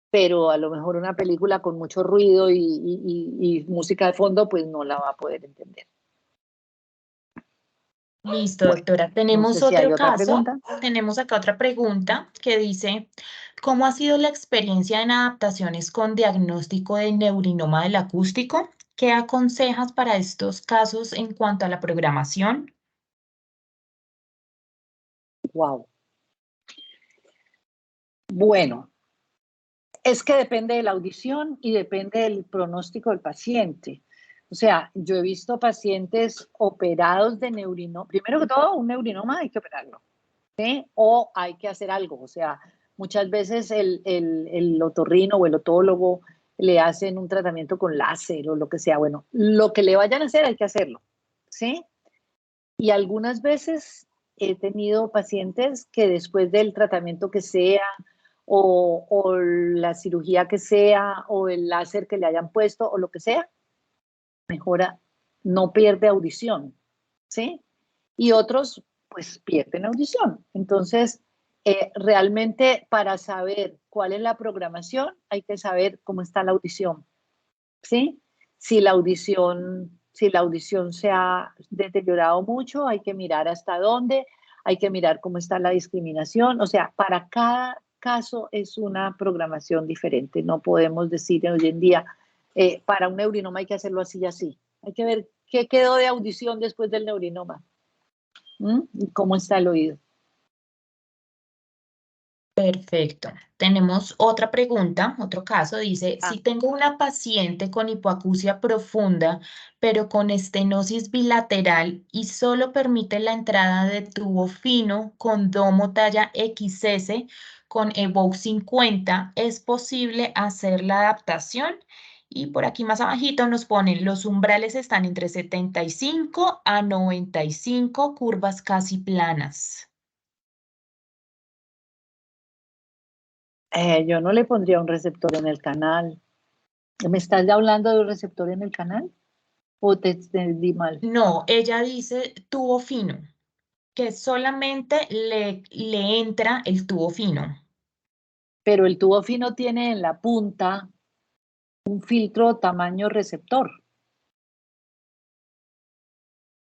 Speaker 1: pero a lo mejor una película con mucho ruido y música de fondo, pues no la va a poder entender.
Speaker 2: Listo,
Speaker 1: Bueno,
Speaker 2: doctora.
Speaker 1: no
Speaker 2: Tenemos
Speaker 1: sé si hay
Speaker 2: otro
Speaker 1: otra
Speaker 2: caso.
Speaker 1: pregunta.
Speaker 2: Tenemos acá otra pregunta que dice, ¿cómo ha sido la experiencia en adaptaciones con diagnóstico de neurinoma del acústico? ¿Qué aconsejas para estos casos en cuanto a la programación?
Speaker 1: Wow. Bueno, es que depende de la audición y depende del pronóstico del paciente. O sea, yo he visto pacientes operados de neurinoma. Primero que todo, un neurinoma hay que operarlo. ¿sí? O hay que hacer algo, o sea, muchas veces el otorrino o el otólogo le hacen un tratamiento con láser o lo que sea. Bueno, lo que le vayan a hacer hay que hacerlo, ¿sí? Y algunas veces he tenido pacientes que después del tratamiento que sea, o la cirugía que sea, o el láser que le hayan puesto, o lo que sea, mejora, no pierde audición, ¿sí? Y otros, pues, pierden audición. Entonces, realmente para saber cuál es la programación, hay que saber cómo está la audición, ¿sí? Si la audición se ha deteriorado mucho, hay que mirar hasta dónde, hay que mirar cómo está la discriminación. O sea, para cada caso es una programación diferente. No podemos decir hoy en día, para un neurinoma hay que hacerlo así y así. Hay que ver qué quedó de audición después del neurinoma. ¿Y cómo está el oído?
Speaker 2: Perfecto. Tenemos otra pregunta, otro caso. Dice,
Speaker 1: Ah,
Speaker 2: si tengo una paciente con hipoacusia profunda, pero con estenosis bilateral y solo permite la entrada de tubo fino con domo talla XS con Evoque 50, ¿es posible hacer la adaptación? Y por aquí más abajito nos ponen, los umbrales están entre 75 a 95, curvas casi planas.
Speaker 1: yo no le pondría un receptor en el canal. ¿Me estás hablando de un receptor en el canal? ¿O te entendí mal?
Speaker 2: No, ella dice tubo fino, que solamente le entra el tubo fino.
Speaker 1: Pero el tubo fino tiene en la punta un filtro tamaño receptor.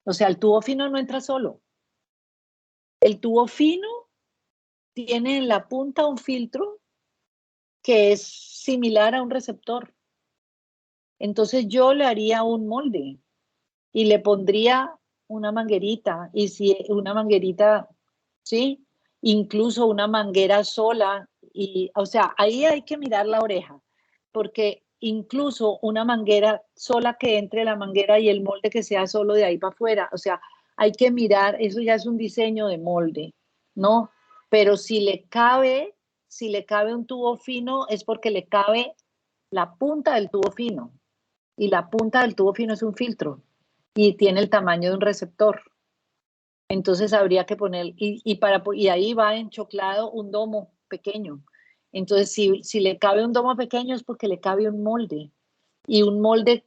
Speaker 1: O sea, el tubo fino no entra solo. El tubo fino tiene en la punta un filtro que es similar a un receptor. Entonces yo le haría un molde y le pondría una manguerita. Y si una manguerita, ¿sí? Incluso una manguera sola. Y, o sea, ahí hay que mirar la oreja, porque incluso una manguera sola que entre la manguera y el molde que sea solo de ahí para afuera, o sea, hay que mirar, eso ya es un diseño de molde, ¿no? Pero si le cabe un tubo fino, es porque le cabe la punta del tubo fino. Y la punta del tubo fino es un filtro y tiene el tamaño de un receptor. Entonces habría que poner, y ahí va enchoclado un domo pequeño. Entonces, si le cabe un domo pequeño es porque le cabe un molde. Y un molde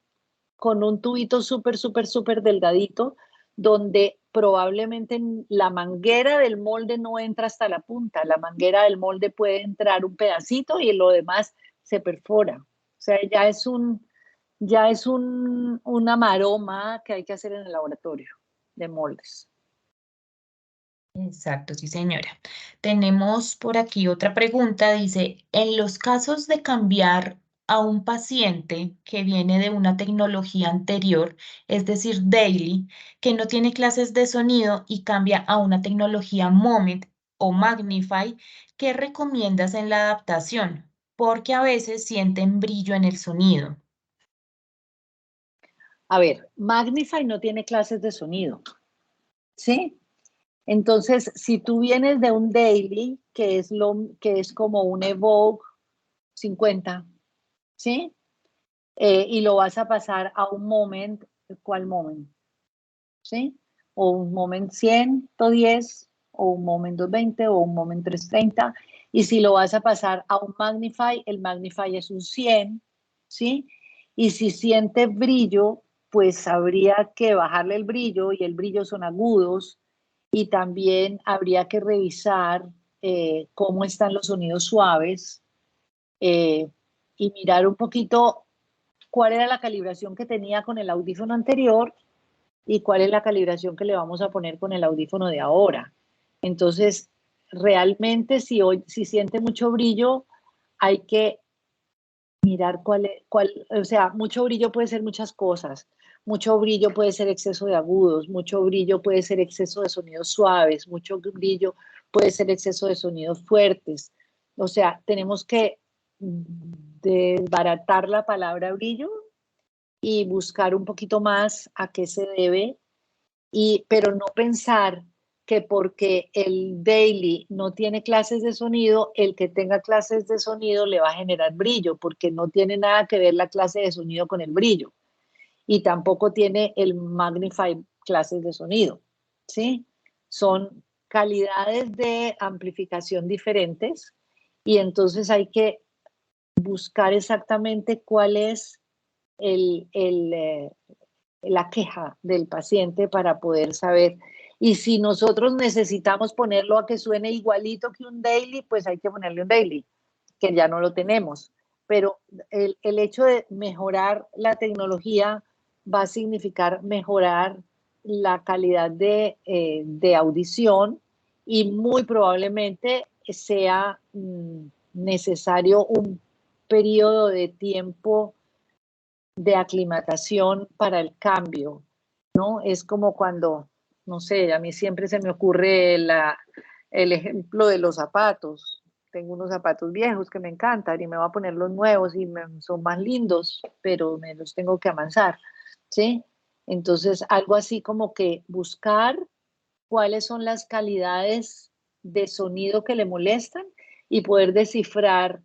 Speaker 1: con un tubito súper, súper, súper delgadito, donde probablemente la manguera del molde no entra hasta la punta. La manguera del molde puede entrar un pedacito y lo demás se perfora. O sea, una maroma que hay que hacer en el laboratorio de moldes.
Speaker 2: Exacto, sí, señora. Tenemos por aquí otra pregunta. Dice, en los casos de cambiar a un paciente que viene de una tecnología anterior, es decir, Daily, que no tiene clases de sonido y cambia a una tecnología Moment o Magnify, ¿qué recomiendas en la adaptación? Porque a veces sienten brillo en el sonido.
Speaker 1: A ver, Magnify no tiene clases de sonido, ¿sí? Entonces, si tú vienes de un daily, que es como un Evoque 50, ¿sí? Y lo vas a pasar a un moment, ¿cuál moment? ¿Sí? O un moment 110, o un moment 220, o un moment 330. Y si lo vas a pasar a un Magnify, el Magnify es un 100, ¿sí? Y si siente brillo, pues habría que bajarle el brillo, y el brillo son agudos, y también habría que revisar cómo están los sonidos suaves, eh, y mirar un poquito cuál era la calibración que tenía con el audífono anterior y cuál es la calibración que le vamos a poner con el audífono de ahora. Entonces, realmente si siente mucho brillo, hay que mirar o sea, mucho brillo puede ser muchas cosas. Mucho brillo puede ser exceso de agudos, mucho brillo puede ser exceso de sonidos suaves, mucho brillo puede ser exceso de sonidos fuertes. O sea, tenemos que desbaratar la palabra brillo y buscar un poquito más a qué se debe, pero no pensar que porque el daily no tiene clases de sonido, el que tenga clases de sonido le va a generar brillo, porque no tiene nada que ver la clase de sonido con el brillo. Y tampoco tiene el Magnify clases de sonido, ¿sí? Son calidades de amplificación diferentes y entonces hay que buscar exactamente cuál es la queja del paciente para poder saber. Y si nosotros necesitamos ponerlo a que suene igualito que un daily, pues hay que ponerle un daily, que ya no lo tenemos. Pero el hecho de mejorar la tecnología va a significar mejorar la calidad de audición y muy probablemente sea necesario un periodo de tiempo de aclimatación para el cambio, ¿no? Es como cuando, no sé, a mí siempre se me ocurre el ejemplo de los zapatos. Tengo unos zapatos viejos que me encantan y me voy a poner los nuevos y son más lindos, pero me los tengo que amansar, ¿sí? Entonces, algo así como que buscar cuáles son las calidades de sonido que le molestan y poder descifrar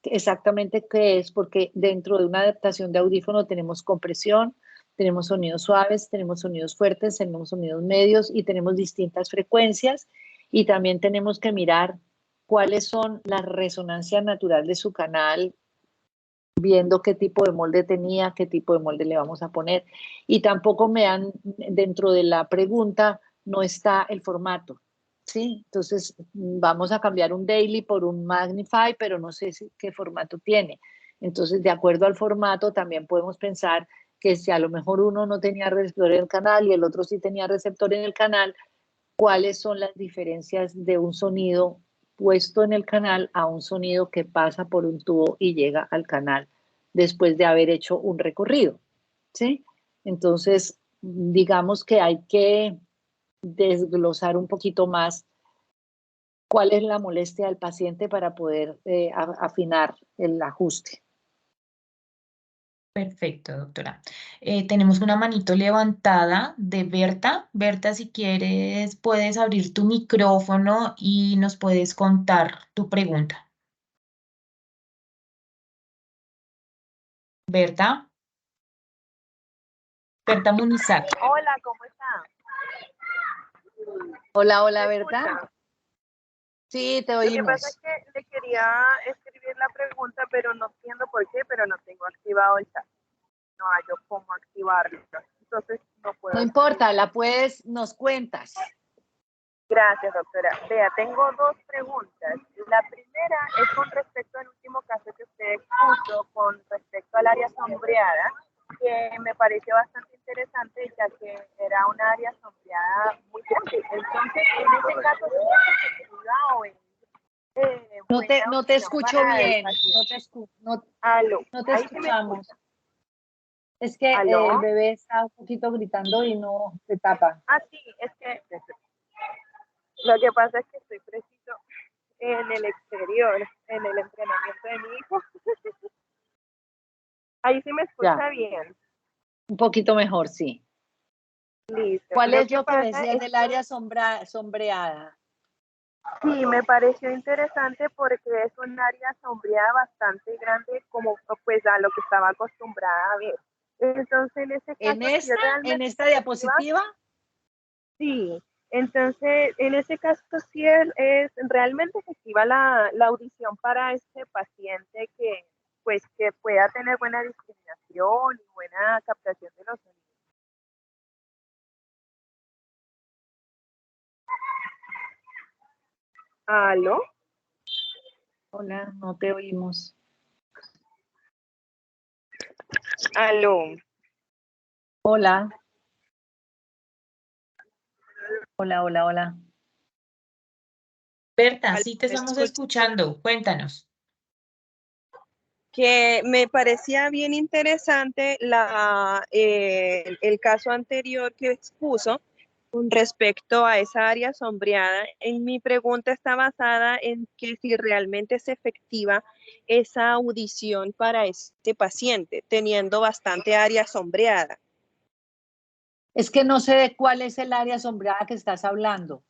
Speaker 1: exactamente qué es, porque dentro de una adaptación de audífono tenemos compresión, tenemos sonidos suaves, tenemos sonidos fuertes, tenemos sonidos medios y tenemos distintas frecuencias y también tenemos que mirar cuáles son las resonancias naturales de su canal, viendo qué tipo de molde tenía, qué tipo de molde le vamos a poner. Y tampoco dentro de la pregunta, no está el formato, ¿sí? Entonces, vamos a cambiar un daily por un Magnify, pero no sé qué formato tiene. Entonces, de acuerdo al formato, también podemos pensar que si a lo mejor uno no tenía receptor en el canal y el otro sí tenía receptor en el canal, ¿cuáles son las diferencias de un sonido puesto en el canal a un sonido que pasa por un tubo y llega al canal después de haber hecho un recorrido? ¿Sí? Entonces, digamos que hay que desglosar un poquito más cuál es la molestia del paciente para poder afinar el ajuste.
Speaker 2: Perfecto, doctora. Tenemos una manito levantada de Berta. Berta, si quieres, puedes abrir tu micrófono y nos puedes contar tu pregunta. Berta. Berta Munizac.
Speaker 3: Hola, ¿cómo está?
Speaker 1: Hola, hola,
Speaker 3: ¿Me
Speaker 1: ¿verdad?
Speaker 3: escucha?
Speaker 1: Sí, te
Speaker 3: Lo que pasa es
Speaker 1: oímos.
Speaker 3: que le quería escribir la pregunta, pero no entiendo por qué, pero no tengo activado el chat. No hallo cómo activarlo. Entonces no puedo
Speaker 1: No
Speaker 3: escribir.
Speaker 1: importa, nos cuentas.
Speaker 3: Gracias, doctora. Vea, tengo dos preguntas. La primera es con respecto al último caso que usted expuso, con respecto al área sombreada, que me pareció bastante interesante, ya que era un área sombreada muy grande. Entonces, en ese caso, ¿sí es efectiva o es buena
Speaker 1: No te
Speaker 3: opción
Speaker 1: escucho
Speaker 3: para el
Speaker 1: bien,
Speaker 3: paciente? Aló,
Speaker 1: no te
Speaker 3: ahí sí me
Speaker 1: escuchamos.
Speaker 3: escucha.
Speaker 1: Es que el
Speaker 3: Aló.
Speaker 1: bebé está un poquito gritando y no se tapa.
Speaker 3: Ah, sí, es que lo que pasa es que estoy preciso en el exterior, en el entrenamiento de mi hijo. Ahí sí me
Speaker 1: Ya,
Speaker 3: escucha bien.
Speaker 1: un poquito mejor, sí.
Speaker 3: Listo.
Speaker 1: ¿Cuál
Speaker 3: Lo
Speaker 1: es
Speaker 3: que
Speaker 1: lo que
Speaker 3: pasa
Speaker 1: decías
Speaker 3: es
Speaker 1: del
Speaker 3: que
Speaker 1: área sombreada?
Speaker 3: sí, me pareció interesante porque es un área sombreada bastante grande como pues a lo que estaba acostumbrada a ver. Entonces, en ese caso, sí es
Speaker 1: En
Speaker 3: realmente
Speaker 1: esta
Speaker 3: efectiva.
Speaker 1: diapositiva?
Speaker 3: Sí, entonces en ese caso sí es realmente efectiva la audición para este paciente que pues que pueda tener buena discriminación y buena captación de los sonidos. ¿Aló?
Speaker 1: Hola, no te oímos.
Speaker 3: ¿Aló?
Speaker 1: Hola, hola, hola, hola.
Speaker 2: Berta,
Speaker 3: ¿Aló?
Speaker 2: sí te
Speaker 3: ¿Me
Speaker 2: estamos
Speaker 3: escucha?
Speaker 2: escuchando. Cuéntanos.
Speaker 3: Que me parecía bien interesante el caso anterior que expuso con respecto a esa área sombreada. En mi pregunta está basada en que si realmente es efectiva esa audición para este paciente, teniendo bastante área sombreada.
Speaker 1: Es que no sé de cuál es el área sombreada que estás hablando.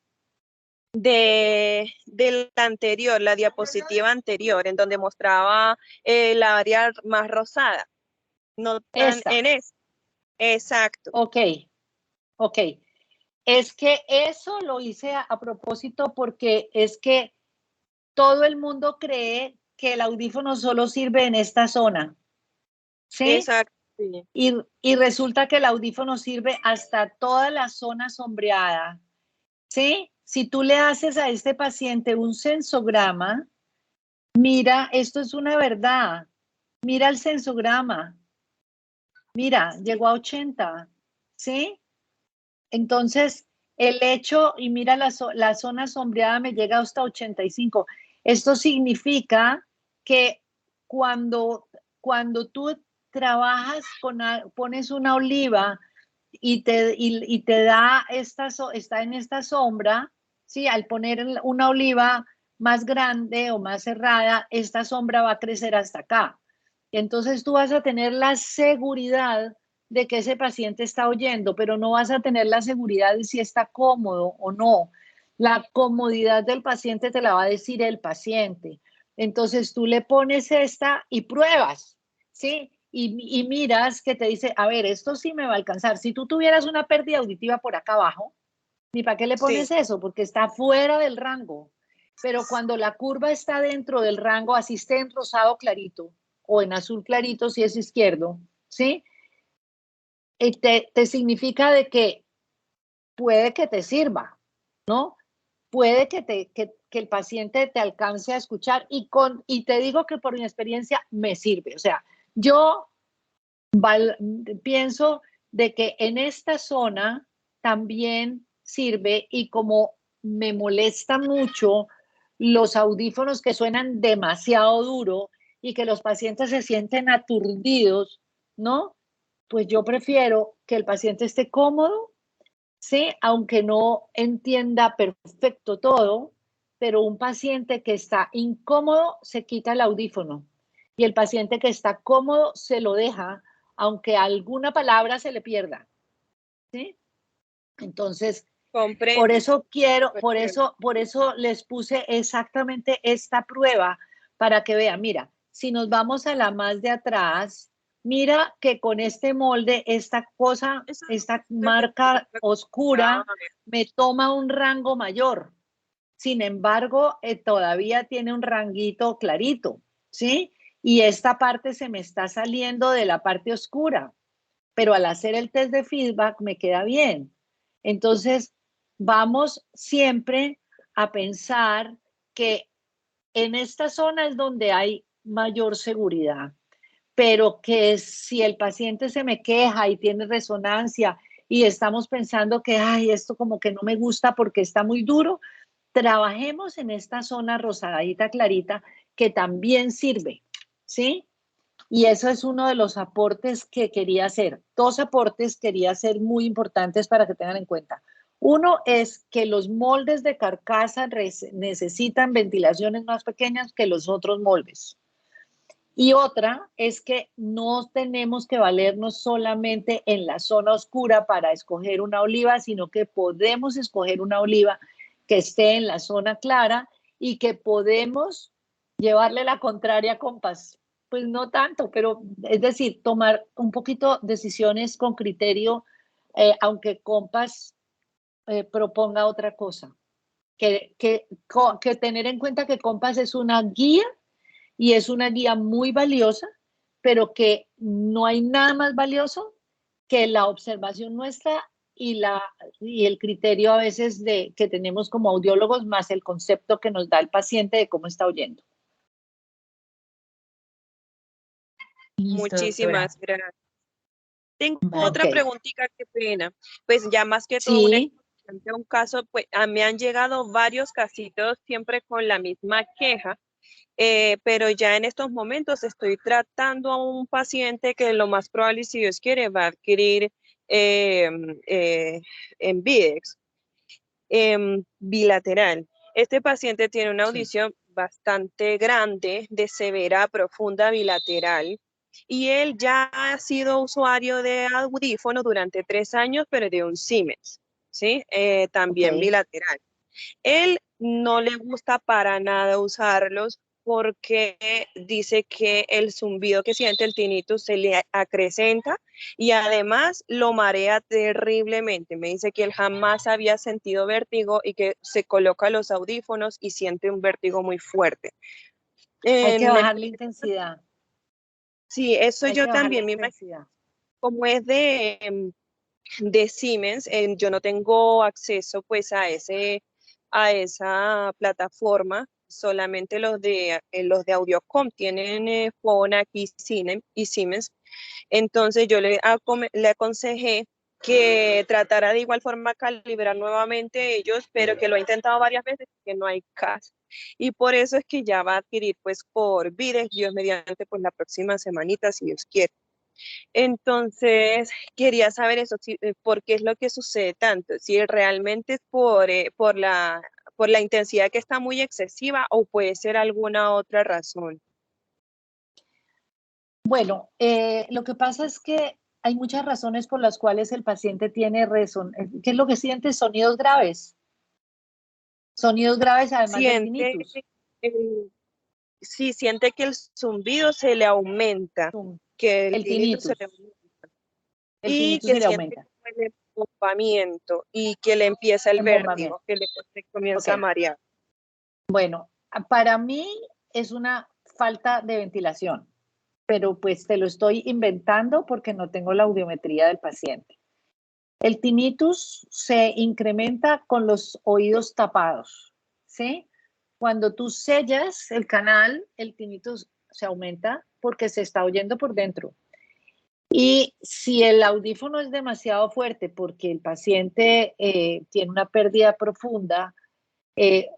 Speaker 3: De la anterior, la diapositiva anterior, en donde mostraba la área más rosada. No tan
Speaker 1: Esta.
Speaker 3: en eso. Exacto.
Speaker 1: Ok, ok. Es que eso lo hice a propósito porque es que todo el mundo cree que el audífono solo sirve en esta zona, ¿sí?
Speaker 3: Exacto. Sí.
Speaker 1: Y resulta que el audífono sirve hasta toda la zona sombreada, ¿sí? Si tú le haces a este paciente un sensograma, mira, esto es una verdad. Mira el sensograma. Mira, llegó a 80, ¿sí? Entonces, el hecho, y mira, la zona sombreada me llega hasta 85. Esto significa que cuando tú trabajas pones una oliva y te da está en esta sombra, ¿sí? Al poner una oliva más grande o más cerrada, esta sombra va a crecer hasta acá. Entonces tú vas a tener la seguridad de que ese paciente está oyendo, pero no vas a tener la seguridad de si está cómodo o no. La comodidad del paciente te la va a decir el paciente. Entonces tú le pones esta y pruebas, ¿sí? Y miras que te dice, a ver, esto sí me va a alcanzar. Si tú tuvieras una pérdida auditiva por acá abajo, ¿ni para qué le pones
Speaker 3: Sí.
Speaker 1: eso? Porque está fuera del rango. Pero cuando la curva está dentro del rango, así esté en rosado clarito o en azul clarito si es izquierdo, ¿sí? Te significa de que puede que te sirva, ¿no? Puede que el paciente te alcance a escuchar y te digo que por mi experiencia me sirve. O sea, yo pienso de que en esta zona también sirve y como me molesta mucho los audífonos que suenan demasiado duro y que los pacientes se sienten aturdidos, ¿no? Pues yo prefiero que el paciente esté cómodo, ¿sí? Aunque no entienda perfecto todo, pero un paciente que está incómodo se quita el audífono y el paciente que está cómodo se lo deja, aunque alguna palabra se le pierda, ¿sí? Entonces,
Speaker 3: Comprendo.
Speaker 1: por eso les puse exactamente esta prueba para que vean, mira, si nos vamos a la más de atrás, mira que con este molde, esta cosa, esta marca oscura, me toma un rango mayor. Sin embargo, todavía tiene un ranguito clarito, ¿sí? Y esta parte se me está saliendo de la parte oscura, pero al hacer el test de feedback me queda bien. Entonces, vamos siempre a pensar que en esta zona es donde hay mayor seguridad, pero que si el paciente se me queja y tiene resonancia y estamos pensando que, ay, esto como que no me gusta porque está muy duro, trabajemos en esta zona rosadita clarita que también sirve, ¿sí? Y eso es uno de los aportes que quería hacer. Dos aportes quería hacer muy importantes para que tengan en cuenta. Uno es que los moldes de carcasa necesitan ventilaciones más pequeñas que los otros moldes. Y otra es que no tenemos que valernos solamente en la zona oscura para escoger una oliva, sino que podemos escoger una oliva que esté en la zona clara y que podemos llevarle la contraria a Compass. Pues no tanto, pero es decir, tomar un poquito decisiones con criterio, aunque Compass proponga otra cosa. Que tener en cuenta que Compass es una guía y es una guía muy valiosa, pero que no hay nada más valioso que la observación nuestra y el criterio a veces que tenemos como audiólogos más el concepto que nos da el paciente de cómo está oyendo.
Speaker 2: Listo, doctora.
Speaker 3: Muchísimas gracias. Tengo
Speaker 2: Vale.
Speaker 3: otra
Speaker 1: Ok.
Speaker 3: preguntita, qué pena. Pues ya más que todo una
Speaker 1: Sí,
Speaker 3: exposición de un caso, pues me han llegado varios casitos siempre con la misma queja, pero ya en estos momentos estoy tratando a un paciente que lo más probable, si Dios quiere, va a adquirir Envidex bilateral. Este paciente tiene una
Speaker 1: sí.
Speaker 3: audición bastante grande, de severa a profunda bilateral.
Speaker 4: y él ya ha sido usuario de audífonos durante 3 años, pero de un Siemens, ¿sí? También
Speaker 1: Ok.
Speaker 4: bilateral. Él no le gusta para nada usarlos porque dice que el zumbido que siente el tinnitus se le acrecenta y además lo marea terriblemente. Me dice que él jamás había sentido vértigo y que se coloca los audífonos y siente un vértigo muy fuerte.
Speaker 1: Hay que
Speaker 4: En el-
Speaker 1: bajar la intensidad.
Speaker 4: sí, eso
Speaker 1: Hay
Speaker 4: yo
Speaker 1: que bajar la
Speaker 4: también me imagino,
Speaker 1: intensidad.
Speaker 4: como es de Siemens, yo no tengo acceso pues a esa plataforma, solamente los de Audiocom tienen Phonak y Siemens, entonces yo le aconsejé que tratara de igual forma calibrar nuevamente ellos, pero que lo ha intentado varias veces, que no hay caso. Y por eso es que ya va a adquirir pues por Videx, Dios mediante pues la próxima semanita, si Dios quiere. Entonces, quería saber eso, por qué es lo que sucede tanto, si realmente es por la intensidad que está muy excesiva o puede ser alguna otra razón.
Speaker 1: Bueno, lo que pasa es que hay muchas razones por las cuales el paciente tiene ¿qué es lo que siente? Sonidos graves. Sonidos graves además del
Speaker 4: Siente,
Speaker 1: tinnitus.
Speaker 4: el- sí, siente que el zumbido se le aumenta, que el
Speaker 1: El
Speaker 4: tinnitus se le
Speaker 1: tinnitus.
Speaker 4: aumenta
Speaker 1: El
Speaker 4: y
Speaker 1: tinnitus
Speaker 4: que
Speaker 1: se le
Speaker 4: siente
Speaker 1: aumenta.
Speaker 4: el embombamiento y que le empieza el
Speaker 1: Embombamiento.
Speaker 4: vértigo, que le comienza a
Speaker 1: Ok.
Speaker 4: marear.
Speaker 1: Bueno, para mí es una falta de ventilación, pero pues te lo estoy inventando porque no tengo la audiometría del paciente. El tinnitus se incrementa con los oídos tapados, ¿sí? Cuando tú sellas el canal, el tinnitus se aumenta porque se está oyendo por dentro. Y si el audífono es demasiado fuerte porque el paciente tiene una pérdida profunda, eh,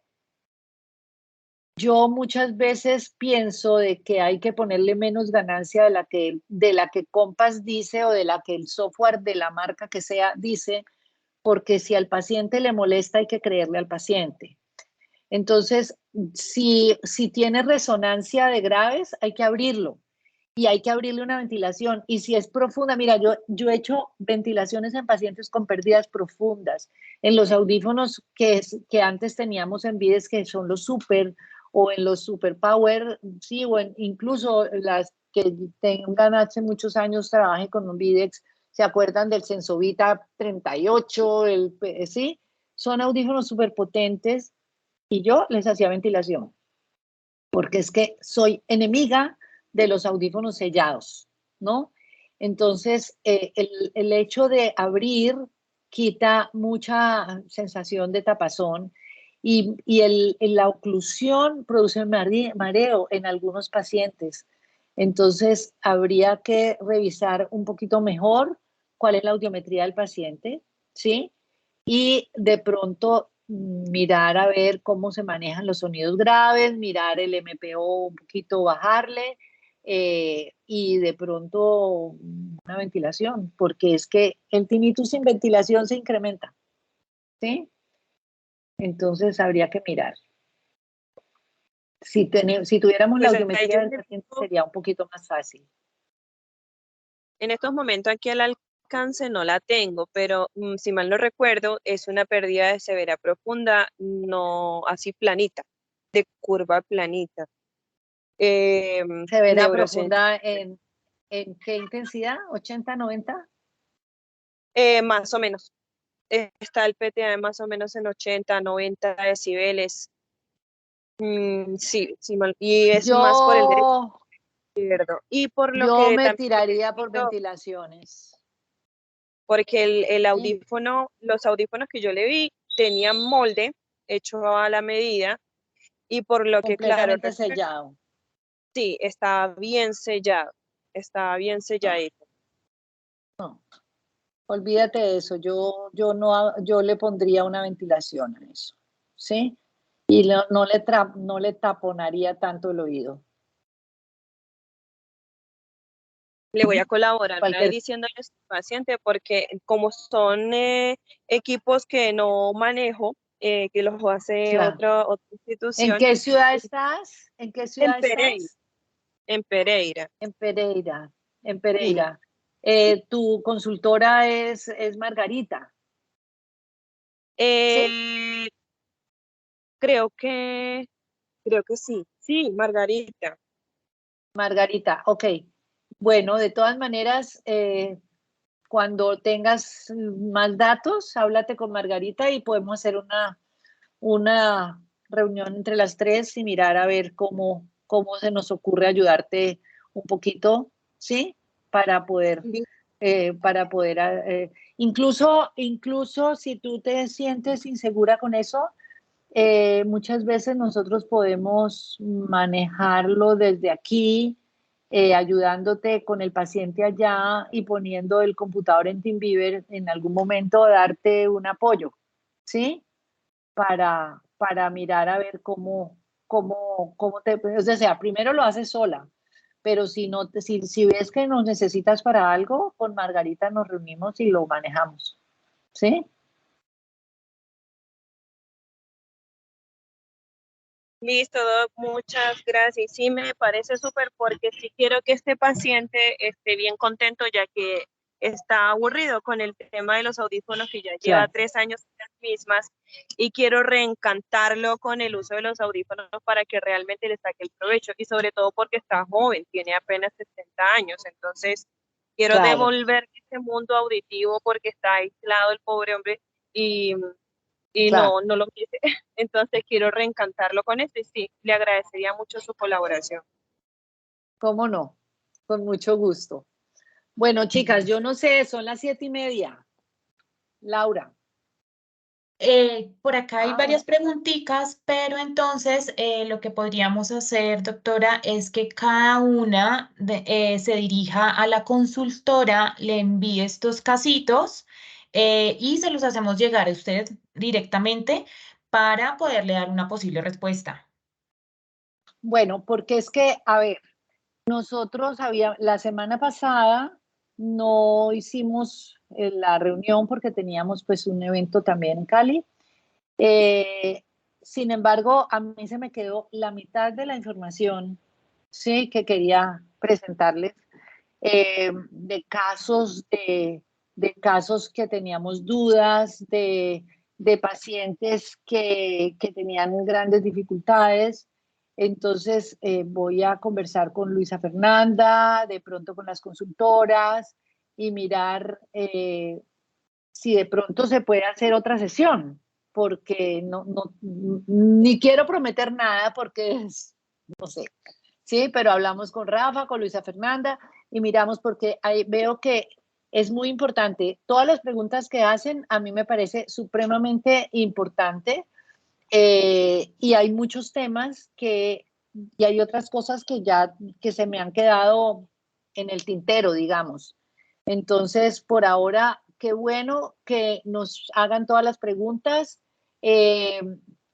Speaker 1: yo muchas veces pienso de que hay que ponerle menos ganancia de la que Compass dice o de la que el software de la marca que sea dice, porque si al paciente le molesta hay que creerle al paciente. Entonces, si tiene resonancia de graves, hay que abrirlo y hay que abrirle una ventilación. Y si es profunda, mira, yo he hecho ventilaciones en pacientes con pérdidas profundas, en los audífonos que antes teníamos en Vides, que son los super, o en los super power, sí, o incluso las que tengan hace muchos años, trabaje con un Videx, ¿se acuerdan del Sensovita 38? Sí, son audífonos súper potentes y yo les hacía ventilación, porque es que soy enemiga de los audífonos sellados, ¿no? Entonces, el hecho de abrir quita mucha sensación de tapazón la oclusión produce mareo en algunos pacientes. Entonces, habría que revisar un poquito mejor cuál es la audiometría del paciente, ¿sí? Y de pronto mirar a ver cómo se manejan los sonidos graves, mirar el MPO un poquito, bajarle y de pronto una ventilación, porque es que el tinnitus sin ventilación se incrementa, ¿sí? Entonces habría que mirar. Si tuviéramos la
Speaker 4: Pues ahí
Speaker 1: audiometría del paciente sería un poquito más fácil.
Speaker 4: en estos momentos aquí al alcance no la tengo, pero si mal no recuerdo, es una pérdida de severa profunda, no así planita, de curva planita.
Speaker 1: Severa
Speaker 4: Neurocen-
Speaker 1: profunda ¿en qué intensidad? ¿80, 90?
Speaker 4: Más o menos. Está el PTA más o menos en 80, 90 decibeles. Sí, sí, y es más por el derecho
Speaker 1: Yo,
Speaker 4: izquierdo. Y por lo
Speaker 1: yo
Speaker 4: que
Speaker 1: me
Speaker 4: también
Speaker 1: tiraría por
Speaker 4: necesito,
Speaker 1: ventilaciones.
Speaker 4: porque el
Speaker 1: ¿Sí?
Speaker 4: audífono, los audífonos que yo le vi tenían molde hecho a la medida y por lo que, claro,
Speaker 1: Completamente sellado.
Speaker 4: sí, estaba bien
Speaker 1: No,
Speaker 4: selladito.
Speaker 1: no, olvídate de eso. Yo le pondría una ventilación a eso. ¿Sí? Y no le taponaría tanto el oído.
Speaker 4: Le voy a colaborar ahí
Speaker 1: Cualquier,
Speaker 4: diciéndole a su paciente porque como son equipos que no manejo, que los hace
Speaker 1: claro.
Speaker 4: otra
Speaker 1: ¿En
Speaker 4: institución,
Speaker 1: qué ciudad estás? ¿En qué
Speaker 4: en
Speaker 1: ciudad
Speaker 4: Pereira,
Speaker 1: estás?
Speaker 4: en Pereira.
Speaker 1: En Pereira, en
Speaker 4: Sí.
Speaker 1: Pereira. Tu consultora es Margarita, ¿sí?
Speaker 4: Eh, creo que sí. Sí, Margarita.
Speaker 1: Margarita, ok. Bueno, de todas maneras, cuando tengas más datos, háblate con Margarita y podemos hacer una reunión entre las tres y mirar a ver cómo se nos ocurre ayudarte un poquito, ¿sí? Para poder,
Speaker 4: Li-
Speaker 1: incluso si tú te sientes insegura con eso, muchas veces nosotros podemos manejarlo desde aquí, ayudándote con el paciente allá y poniendo el computador en TeamViewer en algún momento, darte un apoyo, ¿sí? Para mirar a ver cómo te, o sea, primero lo haces sola, pero si no, si ves que nos necesitas para algo, con Margarita nos reunimos y lo manejamos, ¿sí?
Speaker 4: Listo, Doc, muchas gracias. Sí, me parece súper porque sí quiero que este paciente esté bien contento ya que está aburrido con el tema de los audífonos que ya lleva
Speaker 1: Claro.
Speaker 4: 3 años en las mismas y quiero reencantarlo con el uso de los audífonos para que realmente le saque el provecho y sobre todo porque está joven, tiene apenas 60 años, entonces quiero
Speaker 1: Claro.
Speaker 4: devolver ese mundo auditivo porque está aislado el pobre hombre y
Speaker 1: Claro.
Speaker 4: no lo quise. Entonces quiero reencantarlo con esto y sí, le agradecería mucho su colaboración.
Speaker 1: ¿Cómo no? Con mucho gusto. Bueno, chicas, yo no sé, son las 7:30. Laura.
Speaker 2: Por acá hay varias preguntitas, pero entonces lo que podríamos hacer, doctora, es que cada una se dirija a la consultora, le envíe estos casitos y se los hacemos llegar a usted directamente para poderle dar una posible respuesta.
Speaker 1: Bueno, porque es que, a ver, nosotros la semana pasada no hicimos la reunión porque teníamos pues un evento también en Cali. Eh, Sin embargo, a mí se me quedó la mitad de la información, sí, que quería presentarles, de casos que teníamos dudas, de pacientes que tenían grandes dificultades. Entonces, voy a conversar con Luisa Fernanda, de pronto con las consultoras y mirar si de pronto se puede hacer otra sesión, porque ni quiero prometer nada porque no sé, sí, pero hablamos con Rafa, con Luisa Fernanda y miramos porque ahí veo que es muy importante. Todas las preguntas que hacen a mí me parece supremamente importante, y hay muchos temas y hay otras cosas que se me han quedado en el tintero, digamos. Entonces, por ahora, qué bueno que nos hagan todas las preguntas, eh,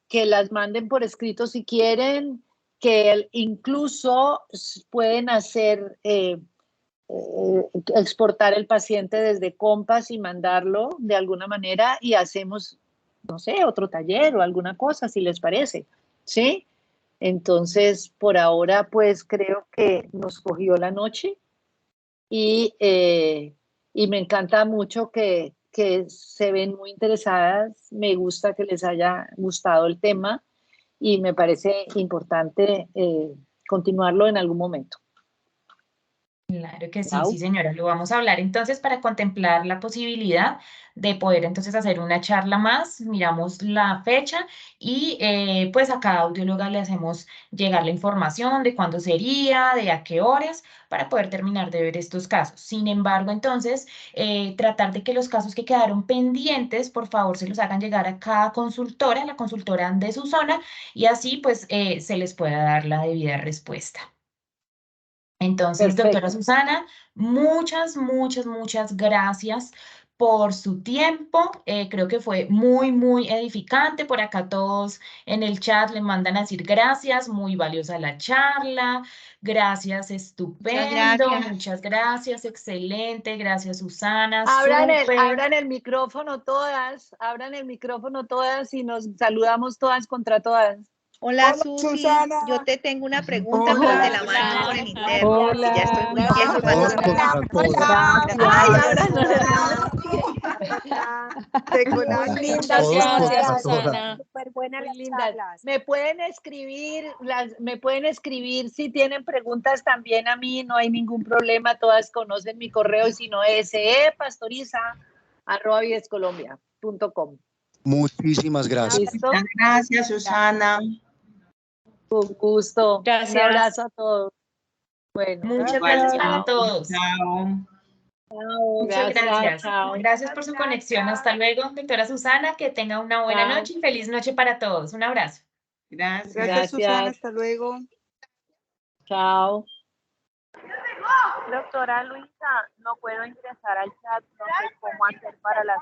Speaker 1: que las manden por escrito si quieren, que incluso pueden hacer, exportar el paciente desde Compass y mandarlo de alguna manera y hacemos, no sé, otro taller o alguna cosa, si les parece, ¿sí? Entonces, por ahora, pues creo que nos cogió la noche y, y me encanta mucho que se ven muy interesadas, me gusta que les haya gustado el tema y me parece importante continuarlo en algún momento.
Speaker 2: Claro que sí, sí,
Speaker 1: Lau.
Speaker 2: señora, lo vamos a hablar entonces para contemplar la posibilidad de poder entonces hacer una charla más, miramos la fecha y pues a cada audióloga le hacemos llegar la información de cuándo sería, de a qué horas, para poder terminar de ver estos casos. Sin embargo, entonces, tratar de que los casos que quedaron pendientes, por favor, se los hagan llegar a cada consultora, la consultora de su zona, y así pues se les pueda dar la debida respuesta. Entonces, doctora
Speaker 1: Perfecto.
Speaker 2: Susana, muchas, muchas, muchas gracias por su tiempo. Creo que fue muy, muy edificante. Por acá todos en el chat le mandan a decir gracias, muy valiosa la charla. Gracias,
Speaker 5: Muchas
Speaker 2: estupendo.
Speaker 5: gracias.
Speaker 2: Muchas gracias, excelente. Gracias, Susana, súper.
Speaker 1: Abran el micrófono todas y nos saludamos todas contra todas.
Speaker 5: Hola, Susi,
Speaker 6: Susana.
Speaker 5: yo te tengo una pregunta,
Speaker 6: Hola,
Speaker 5: pero te la mando por el interno, porque ya estoy muy
Speaker 6: Gracias,
Speaker 5: vieja para
Speaker 7: Todos
Speaker 5: contestar.
Speaker 7: contra todas.
Speaker 5: Ay, ahora no le
Speaker 6: De
Speaker 1: Muy
Speaker 6: coraje.
Speaker 1: lindas,
Speaker 7: Todos
Speaker 1: gracias,
Speaker 7: contra todas.
Speaker 1: Susana.
Speaker 8: Súper buenas
Speaker 1: Muy
Speaker 8: las
Speaker 1: lindas.
Speaker 8: charlas.
Speaker 1: Me pueden escribir si tienen preguntas también a mí, no hay ningún problema, todas conocen mi correo y si no sepastoriza@viescolombia.com.
Speaker 7: Muchísimas gracias.
Speaker 1: ¿Listo?
Speaker 6: Gracias, Susana.
Speaker 1: Con gusto.
Speaker 2: Gracias.
Speaker 1: Un abrazo a todos. Bueno,
Speaker 2: Muchas gracias para
Speaker 6: Chao.
Speaker 2: todos.
Speaker 6: Chao.
Speaker 1: chao,
Speaker 2: Muchas gracias.
Speaker 1: chao.
Speaker 2: Gracias por su conexión. Hasta luego, doctora Susana. Que tenga una buena
Speaker 1: Chao.
Speaker 2: noche y feliz noche para todos. Un abrazo.
Speaker 6: Gracias.
Speaker 1: Gracias.
Speaker 6: Susana. Hasta luego.
Speaker 1: Chao.
Speaker 3: Doctora Luisa, no puedo ingresar al chat, no sé cómo hacer para las